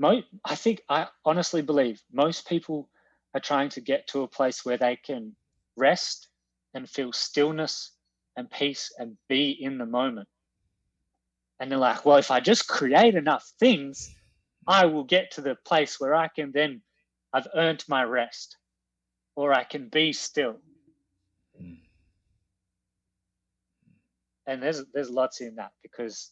I honestly believe most people are trying to get to a place where they can rest and feel stillness and peace and be in the moment. And they're like, well, if I just create enough things, I will get to the place where I've earned my rest, or I can be still. Mm. And there's lots in that, because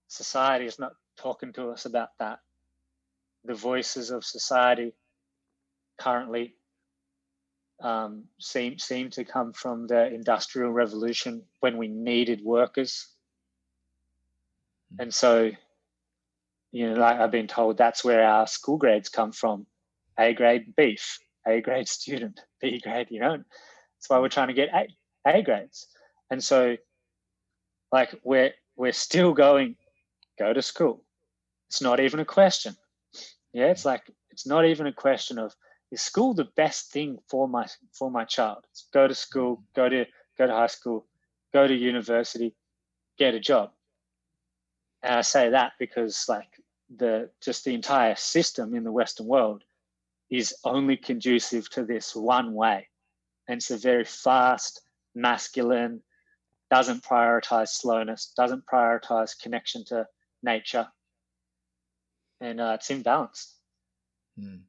society is not talking to us about that. The voices of society currently seem to come from the Industrial Revolution, when we needed workers. And so, like I've been told, that's where our school grades come from. A grade beef, A grade student, B grade, That's why we're trying to get A grades. And so, like, we're still going, go to school. It's not even a question. Yeah, it's like, it's not even a question of, is school the best thing for my child? It's go to school, go to high school, go to university, get a job. And I say that because, like, the entire system in the Western world is only conducive to this one way. And it's a very fast, masculine, doesn't prioritize slowness, doesn't prioritize connection to nature. And it's imbalanced. Mm.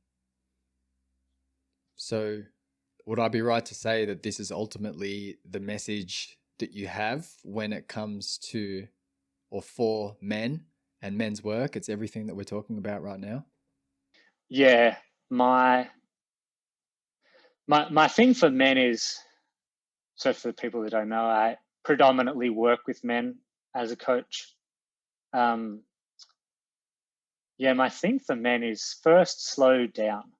So, would I be right to say that this is ultimately the message that you have when it comes to, or for men and men's work? It's everything that we're talking about right now. Yeah, my thing for men is, so for people that don't know, I predominantly work with men as a coach. Yeah, my thing for men is, first, slow down.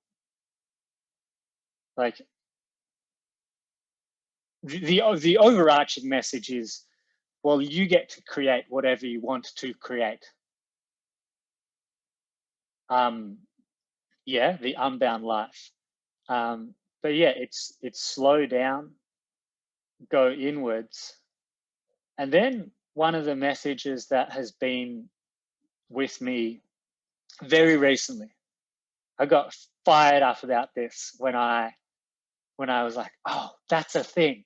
Like, the overarching message is, well, you get to create whatever you want to create. Yeah, the unbound life. But yeah, it's slow down, go inwards. And then one of the messages that has been with me very recently, I got fired up about this when I was like, oh, that's a thing.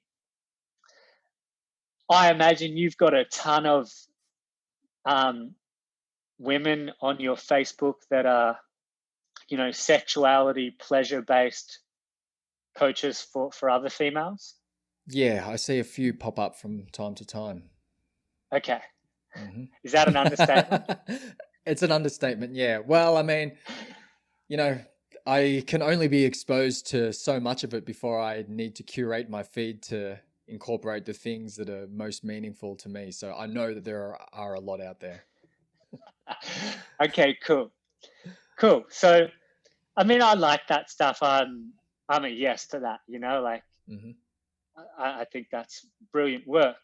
I imagine you've got a ton of women on your Facebook that are, sexuality, pleasure-based coaches for other females. Yeah, I see a few pop up from time to time. Okay. Mm-hmm. Is that an understatement? It's an understatement, yeah. Well, I mean, I can only be exposed to so much of it before I need to curate my feed to incorporate the things that are most meaningful to me. So I know that there are a lot out there. Okay, cool. So, I mean, I like that stuff. I'm a yes to that, like Mm-hmm. I think that's brilliant work.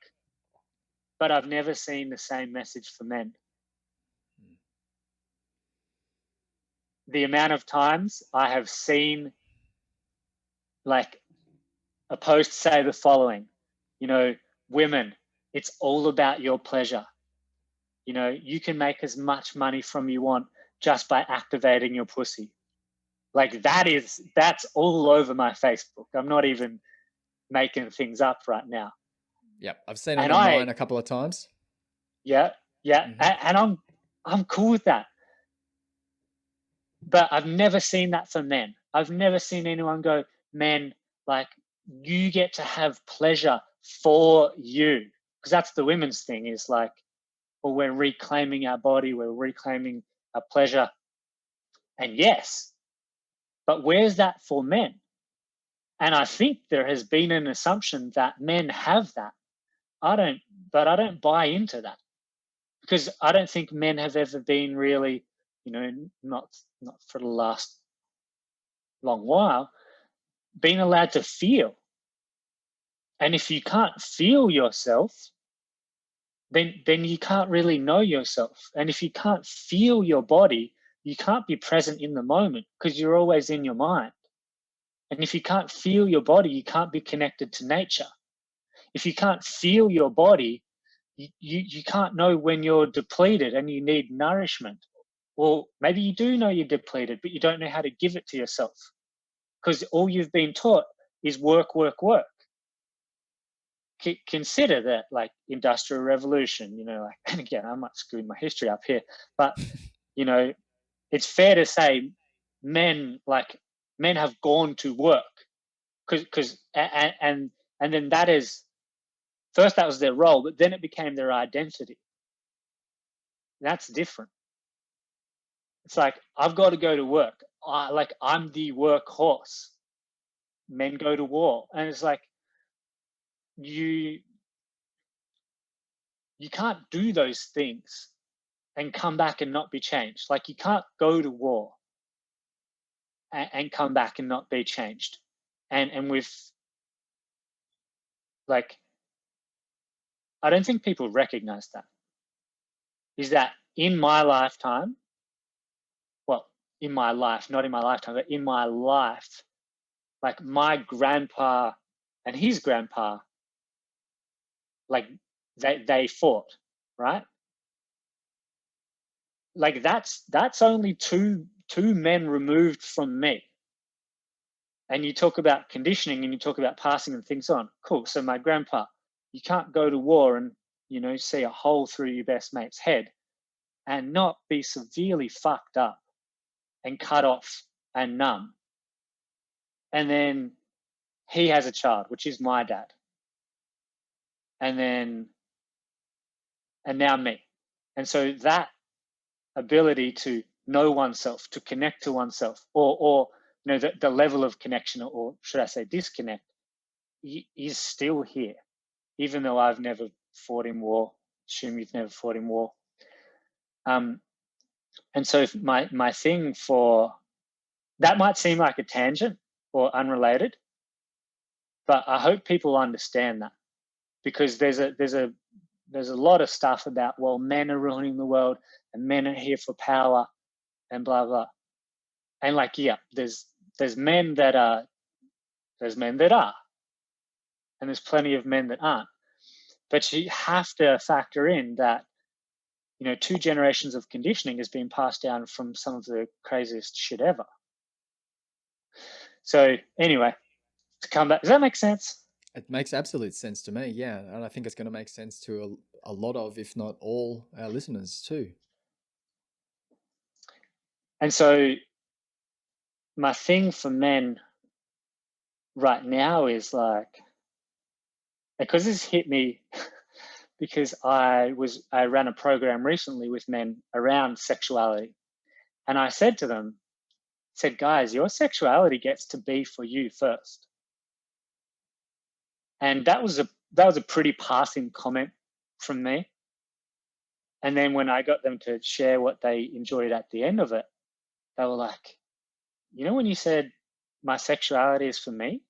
But I've never seen the same message for men. The amount of times I have seen like a post say the following, women, it's all about your pleasure. You can make as much money from you want just by activating your pussy. Like that's all over my Facebook. I'm not even making things up right now. Yep, I've seen it And on mine a couple of times. yeah, Mm-hmm. and I'm cool with that. But I've never seen that for men. I've never seen anyone go, men, like you get to have pleasure for you. Because that's the women's thing is like, well, we're reclaiming our body, we're reclaiming our pleasure. And yes, but where's that for men? And I think there has been an assumption that men have that. I don't buy into that because I don't think men have ever been really, not for the last long while, been allowed to feel. And if you can't feel yourself, then you can't really know yourself. And if you can't feel your body, you can't be present in the moment because you're always in your mind. And if you can't feel your body, you can't be connected to nature. If you can't feel your body, you can't know when you're depleted and you need nourishment. Well, maybe you do know you're depleted, but you don't know how to give it to yourself because all you've been taught is work, work, work. Consider that like industrial revolution, like, and again, I might screw my history up here, but it's fair to say men have gone to work because and then that is first that was their role, but then it became their identity. That's different. It's like I've got to go to work. I'm the workhorse. Men go to war, and it's like you can't do those things and come back and not be changed. Like you can't go to war and come back and not be changed. And with like, I don't think people recognize that. Is that in my lifetime? Well, in my life, not in my lifetime, but in my life, like my grandpa and his grandpa, like they fought, right? Like that's only two men removed from me. And you talk about conditioning and you talk about passing and things on. Cool. So my grandpa, you can't go to war and see a hole through your best mate's head and not be severely fucked up and cut off and numb. And then he has a child, which is my dad. And now me. And so that ability to know oneself, to connect to oneself, or the level of connection, or should I say disconnect, is still here, even though I've never fought in war. Assume you've never fought in war. And so my thing for that might seem like a tangent or unrelated, but I hope people understand that because there's a there's a lot of stuff about, well, men are ruining the world and men are here for power and blah blah. And like, yeah, there's men that are, there's men that are, and there's plenty of men that aren't. But you have to factor in that, 2 generations of conditioning has been passed down from some of the craziest shit ever. So anyway, to come back, does that make sense? It makes absolute sense to me, yeah. And I think it's going to make sense to a lot of, if not all, our listeners too. And so my thing for men right now is like, because this hit me because I ran a program recently with men around sexuality. And I said to them, guys, your sexuality gets to be for you first. And that was a pretty passing comment from me. And then when I got them to share what they enjoyed at the end of it, they were like, when you said my sexuality is for me,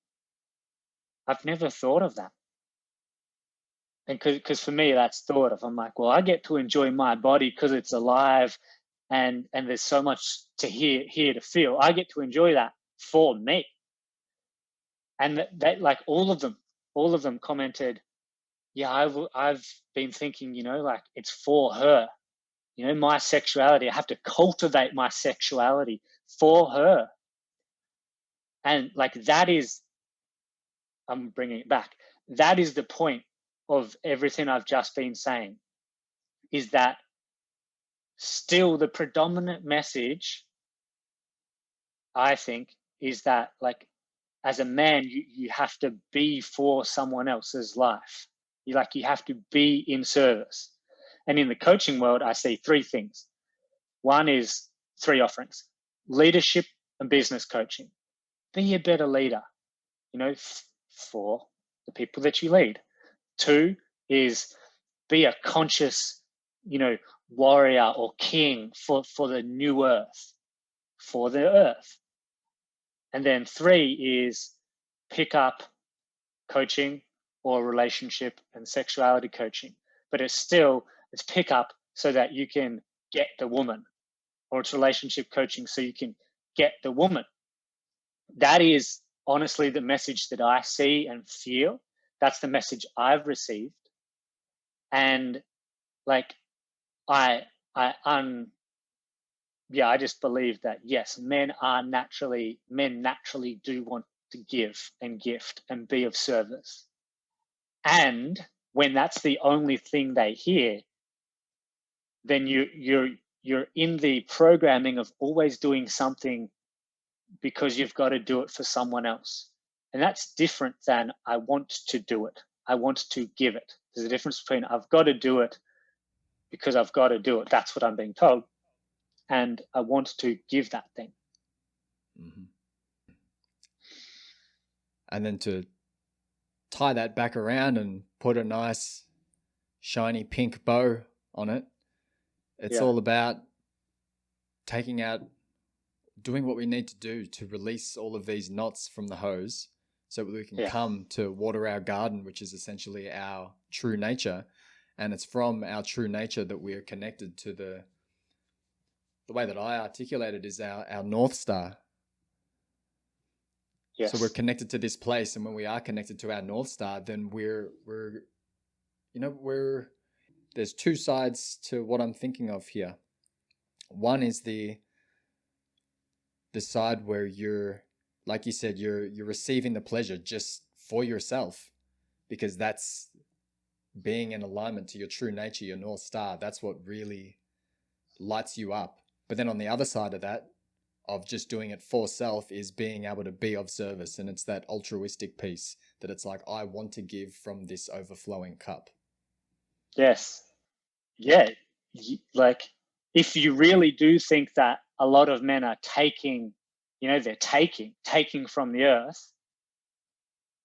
I've never thought of that. And because for me, that's thought of. I'm like, well, I get to enjoy my body because it's alive, and there's so much to here to feel. I get to enjoy that for me. And that like all of them commented, yeah, I've been thinking, like it's for her. My sexuality, I have to cultivate my sexuality for her. And like that is, I'm bringing it back. That is the point of everything I've just been saying, is that still the predominant message, I think, is that like as a man, you have to be for someone else's life. You have to be in service. And in the coaching world, I see 3 things. One is 3 offerings: leadership and business coaching. Be a better leader, for the people that you lead. 2 is be a conscious, warrior or king for the new earth, for the earth. And then 3 is pick up coaching or relationship and sexuality coaching. But it's pick up so that you can get the woman, or it's relationship coaching so you can get the woman. That is honestly the message that I see and feel. That's the message I've received. And like, I just believe that yes, men naturally do want to give and gift and be of service. And when that's the only thing they hear, then you're in the programming of always doing something because you've got to do it for someone else. And that's different than I want to do it. I want to give it. There's a difference between I've got to do it because I've got to do it. That's what I'm being told. And I want to give that thing. Mm-hmm. And then to tie that back around and put a nice shiny pink bow on it, it's all about doing what we need to do to release all of these knots from the hose so that we can come to water our garden, which is essentially our true nature. And it's from our true nature that we are connected to the way that I articulate it is our North Star. Yes. So we're connected to this place, and when we are connected to our North Star, then we're there's 2 sides to what I'm thinking of here. One is the side where you're, like you said, you're receiving the pleasure just for yourself, because that's being in alignment to your true nature, your North Star. That's what really lights you up. But then on the other side of that, of just doing it for self, is being able to be of service. And it's that altruistic piece that it's like, I want to give from this overflowing cup. Yes. Yeah. Like, if you really do think that a lot of men are taking, they're taking from the earth,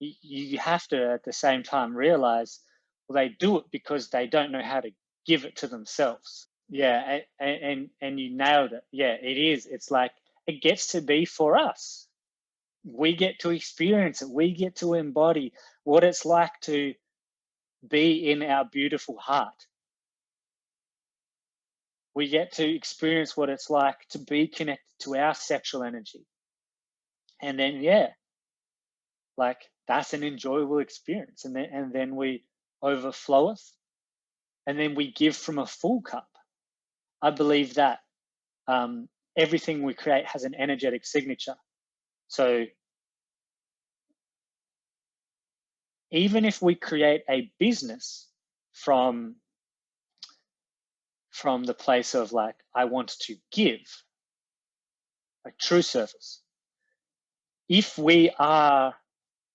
you have to at the same time realize, well, they do it because they don't know how to give it to themselves. Yeah. And you nailed it. Yeah, it is. It's like, it gets to be for us. We get to experience it. We get to embody what it's like to be in our beautiful heart. We get to experience what it's like to be connected to our sexual energy. And then, yeah, like that's an enjoyable experience. And then we overfloweth, and then we give from a full cup. I believe that everything we create has an energetic signature. So even if we create a business from the place of like, I want to give, like true service, if we are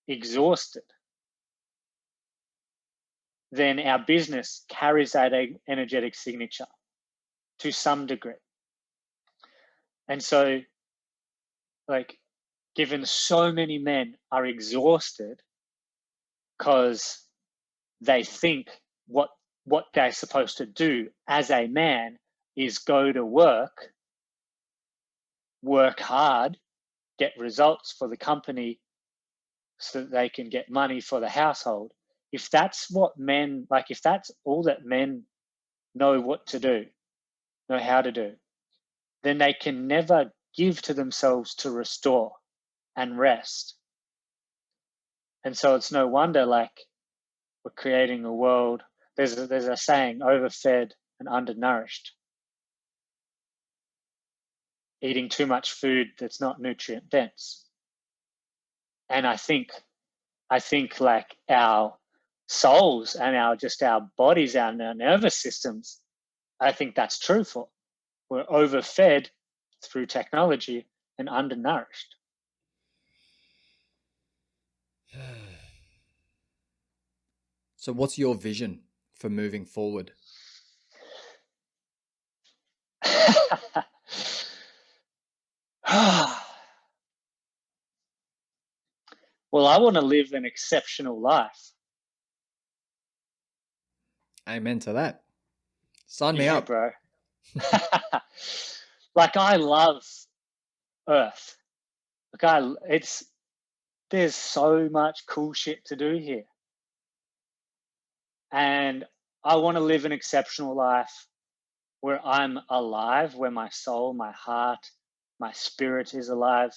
exhausted, then our business carries that energetic signature to some degree. And so, like, given so many men are exhausted because they think what they're supposed to do as a man is go to work hard, get results for the company so that they can get money for the household. If that's what men, like if that's all that men know what to do, know how to do, then they can never give to themselves to restore and rest. And so it's no wonder, like, we're creating a world. There's a saying, overfed and undernourished. Eating too much food that's not nutrient dense. And I think like our souls and our bodies and our nervous systems, I think that's true for. We're overfed through technology and undernourished. So what's your vision for moving forward? Well, I want to live an exceptional life. Amen to that. Sign me Yeah, up. bro. Like, I love Earth. Like, there's so much cool shit to do here. And I want to live an exceptional life where I'm alive, where my soul, my heart, my spirit is alive,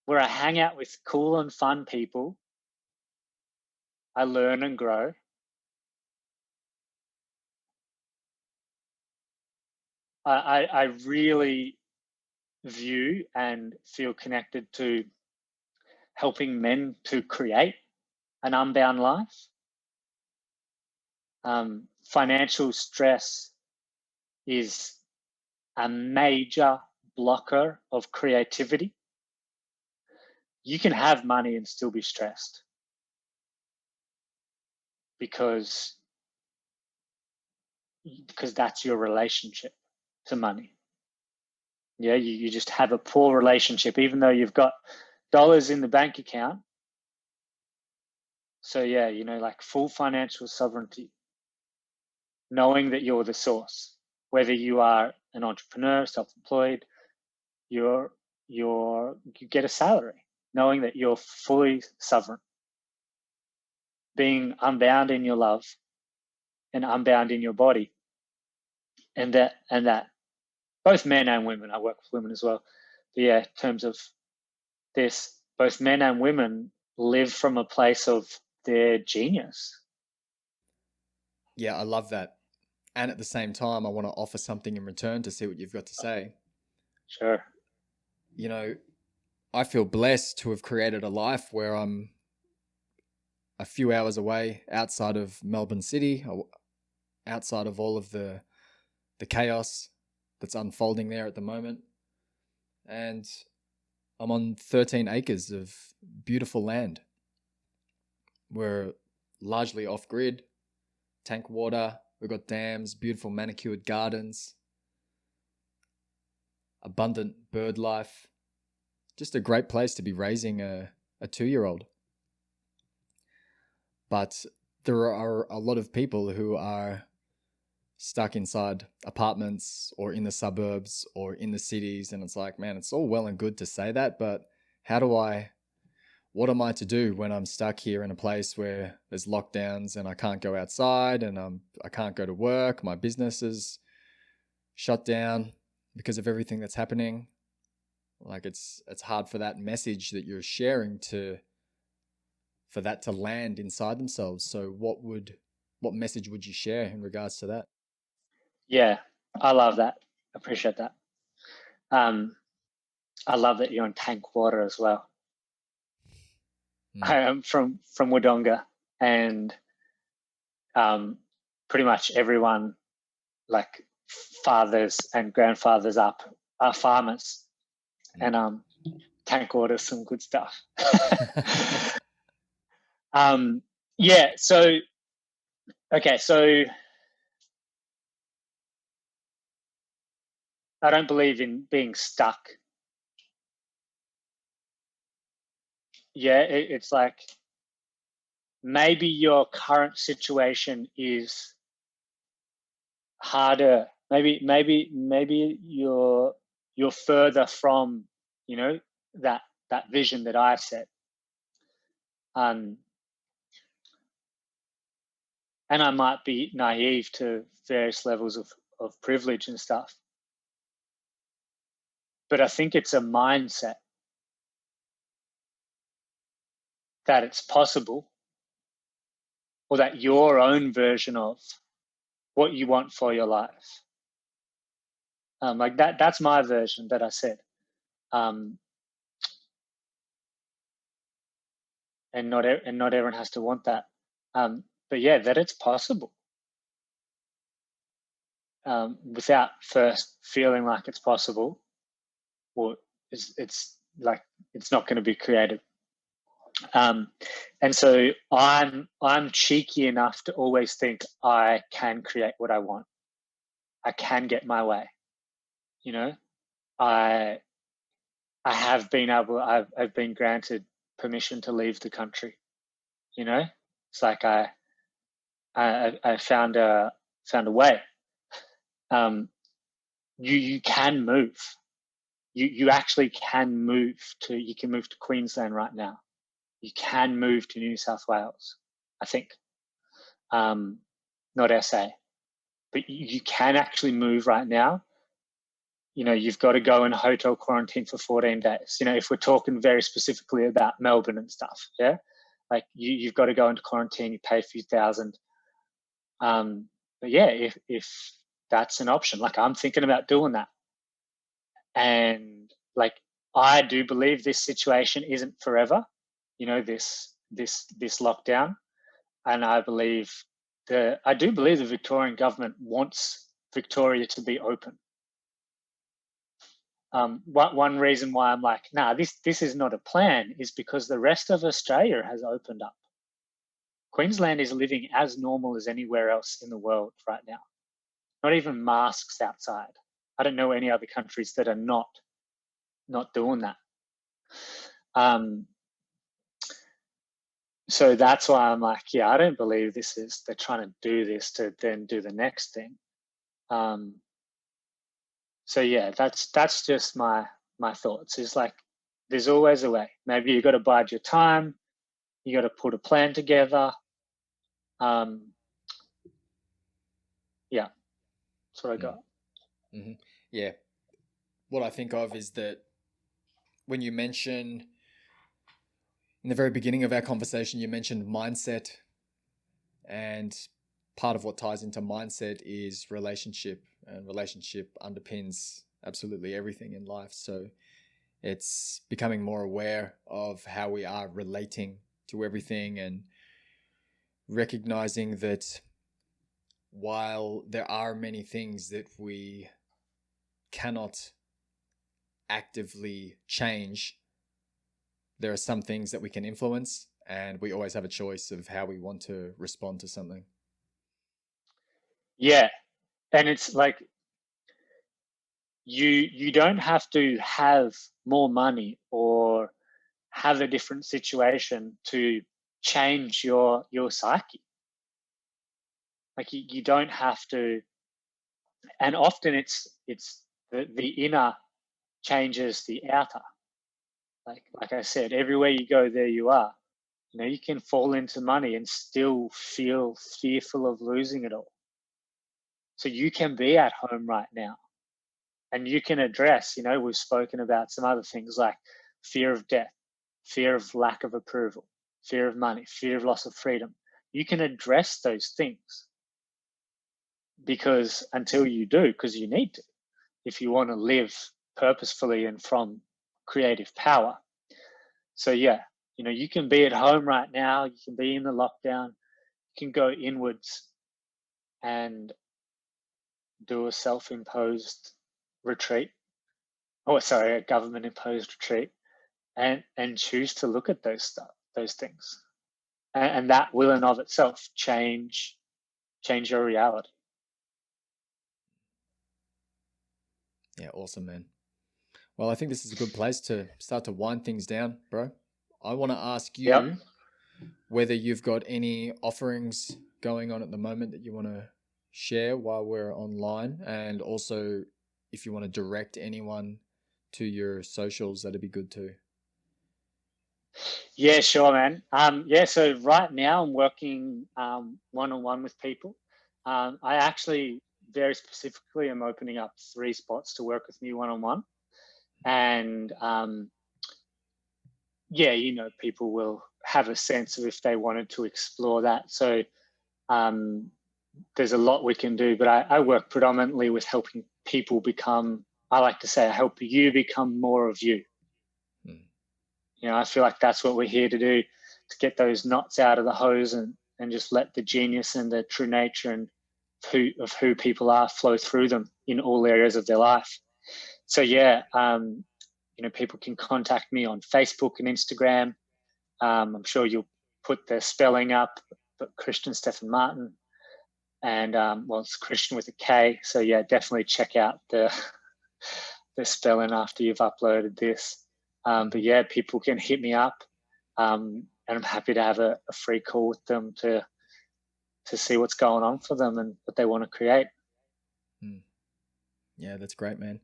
where I hang out with cool and fun people. I learn and grow. I really view and feel connected to helping men to create an unbound life. Financial stress is a major blocker of creativity. You can have money and still be stressed because that's your relationship to money. Yeah, you just have a poor relationship, even though you've got dollars in the bank account. So yeah, like full financial sovereignty, knowing that you're the source, whether you are an entrepreneur, self-employed, you get a salary, knowing that you're fully sovereign, being unbound in your love and unbound in your body. And that both men and women, I work with women as well. But yeah, in terms of this, both men and women live from a place of their genius. Yeah, I love that. And at the same time, I want to offer something in return to see what you've got to say. Sure. I feel blessed to have created a life where I'm a few hours away outside of Melbourne City, outside of all of the chaos that's unfolding there at the moment. And I'm on 13 acres of beautiful land. We're largely off grid, tank water, we've got dams, beautiful manicured gardens, abundant bird life. Just a great place to be raising a 2-year-old. But there are a lot of people who are stuck inside apartments or in the suburbs or in the cities. And it's like, man, it's all well and good to say that, but what am I to do when I'm stuck here in a place where there's lockdowns and I can't go outside and I can't go to work, my business is shut down because of everything that's happening. Like it's hard for that message that you're sharing for that to land inside themselves. So what message would you share in regards to that? Yeah, I love that. Appreciate that. I love that you're on tank water as well. I am from Wodonga, and pretty much everyone, like fathers and grandfathers up, are farmers, and tank water is some good stuff. Yeah. So okay. So I don't believe in being stuck. Yeah, it's like maybe your current situation is harder. Maybe you're further from, you know, that vision that I set. And I might be naive to various levels of privilege and stuff. But I think it's a mindset that it's possible, or that your own version of what you want for your life. Like that's my version that I said. And not everyone has to want that. But yeah, that it's possible, without first feeling like it's possible, or it's like it's not going to be created. And so I'm cheeky enough to always think I can create what I want. I can get my way. You know, I have been able. I've been granted permission to leave the country. You know, it's like I found a way. You can move. You actually can move to. You can move to Queensland right now. You can move to New South Wales, I think. Not SA, but you can actually move right now. You know, you've got to go in hotel quarantine for 14 days. You know, if we're talking very specifically about Melbourne and stuff, yeah, like you've got to go into quarantine. You pay a few thousand. But yeah, if that's an option, like I'm thinking about doing that, and like I do believe this situation isn't forever. You know, this lockdown, and I do believe the Victorian government wants Victoria to be open. One reason why I'm like, nah, this is not a plan is because the rest of Australia has opened up. Queensland is living as normal as anywhere else in the world right now. Not even masks outside. I don't know any other countries that are not doing that. So that's why I'm like, yeah, I don't believe they're trying to do this to then do the next thing. So yeah, that's just my thoughts. Is like, there's always a way. Maybe you got to bide your time. You got to put a plan together. Yeah, that's what I got. Mm-hmm. Yeah. What I think of is that when you mention in the very beginning of our conversation, you mentioned mindset, and part of what ties into mindset is relationship, and relationship underpins absolutely everything in life. So it's becoming more aware of how we are relating to everything, and recognizing that while there are many things that we cannot actively change, there are some things that we can influence, and we always have a choice of how we want to respond to something. Yeah, and it's like you don't have to have more money or have a different situation to change your psyche. Like you don't have to, and often it's the inner changes the outer. Like I said, everywhere you go, there you are. You can fall into money and still feel fearful of losing it all. So you can be at home right now, and you can address, we've spoken about some other things like fear of death, fear of lack of approval, fear of money, fear of loss of freedom. You can address those things, because until you do, because you need to, if you want to live purposefully and from creative power. So yeah, you can be at home right now, you can be in the lockdown, you can go inwards and do a self-imposed retreat, a government-imposed retreat, and choose to look at those things, and that will in of itself change your reality. Yeah, awesome, man. Well, I think this is a good place to start to wind things down, bro. I want to ask you Yep. whether you've got any offerings going on at the moment that you want to share while we're online, and also if you want to direct anyone to your socials, that'd be good too. Yeah, sure, man. So right now I'm working one-on-one with people. I actually very specifically am opening up 3 spots to work with me one-on-one. And people will have a sense of if they wanted to explore that. So there's a lot we can do, but I work predominantly with helping people become, I like to say, I help you become more of you. I feel like that's what we're here to do, to get those knots out of the hose and just let the genius and the true nature and who people are flow through them in all areas of their life. So yeah, people can contact me on Facebook and Instagram. I'm sure you'll put the spelling up, but Kristian Stephan-Martin, and it's Christian with a K. So yeah, definitely check out the spelling after you've uploaded this. But yeah, people can hit me up, and I'm happy to have a free call with them to see what's going on for them and what they want to create. Yeah, that's great, man.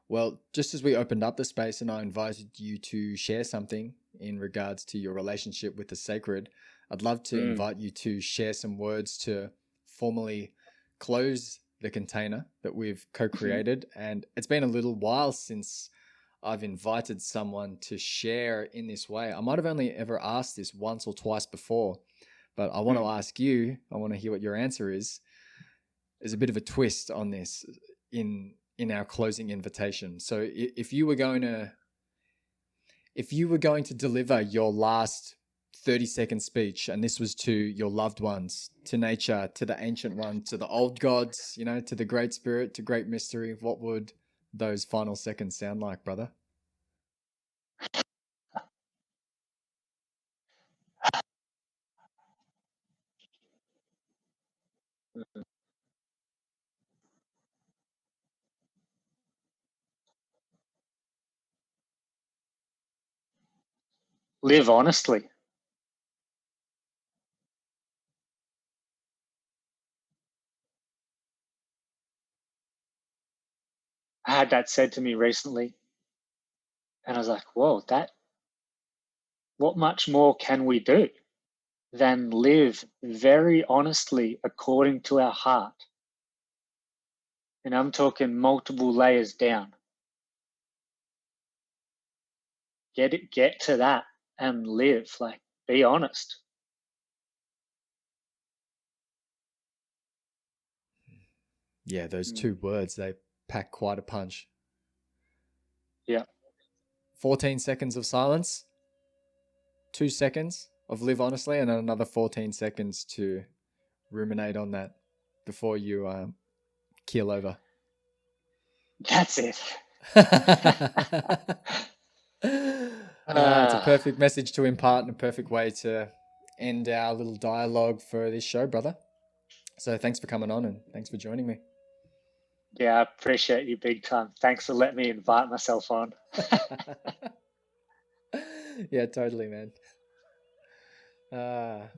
Well, just as we opened up the space and I invited you to share something in regards to your relationship with the sacred, I'd love to invite you to share some words to formally close the container that we've co-created. And it's been a little while since I've invited someone to share in this way. I might have only ever asked this once or twice before, but I want to ask you, I want to hear what your answer is. There's a bit of a twist on this in our closing invitation. So if you were going to deliver your last 30-second speech, and this was to your loved ones, to nature, to the ancient one, to the old gods, to the great spirit, to great mystery, what would those final seconds sound like, brother? Live honestly. I had that said to me recently, and I was like, whoa, what much more can we do than live very honestly according to our heart? And I'm talking multiple layers down. Get to that and live, like, be honest. Yeah, those 2 words, they pack quite a punch. Yeah. 14 seconds of silence, 2 seconds of live honestly, and then another 14 seconds to ruminate on that before you keel over. That's it. It's a perfect message to impart and a perfect way to end our little dialogue for this show, brother. So thanks for coming on and thanks for joining me. Yeah, I appreciate you big time. Thanks for letting me invite myself on. Yeah, totally, man.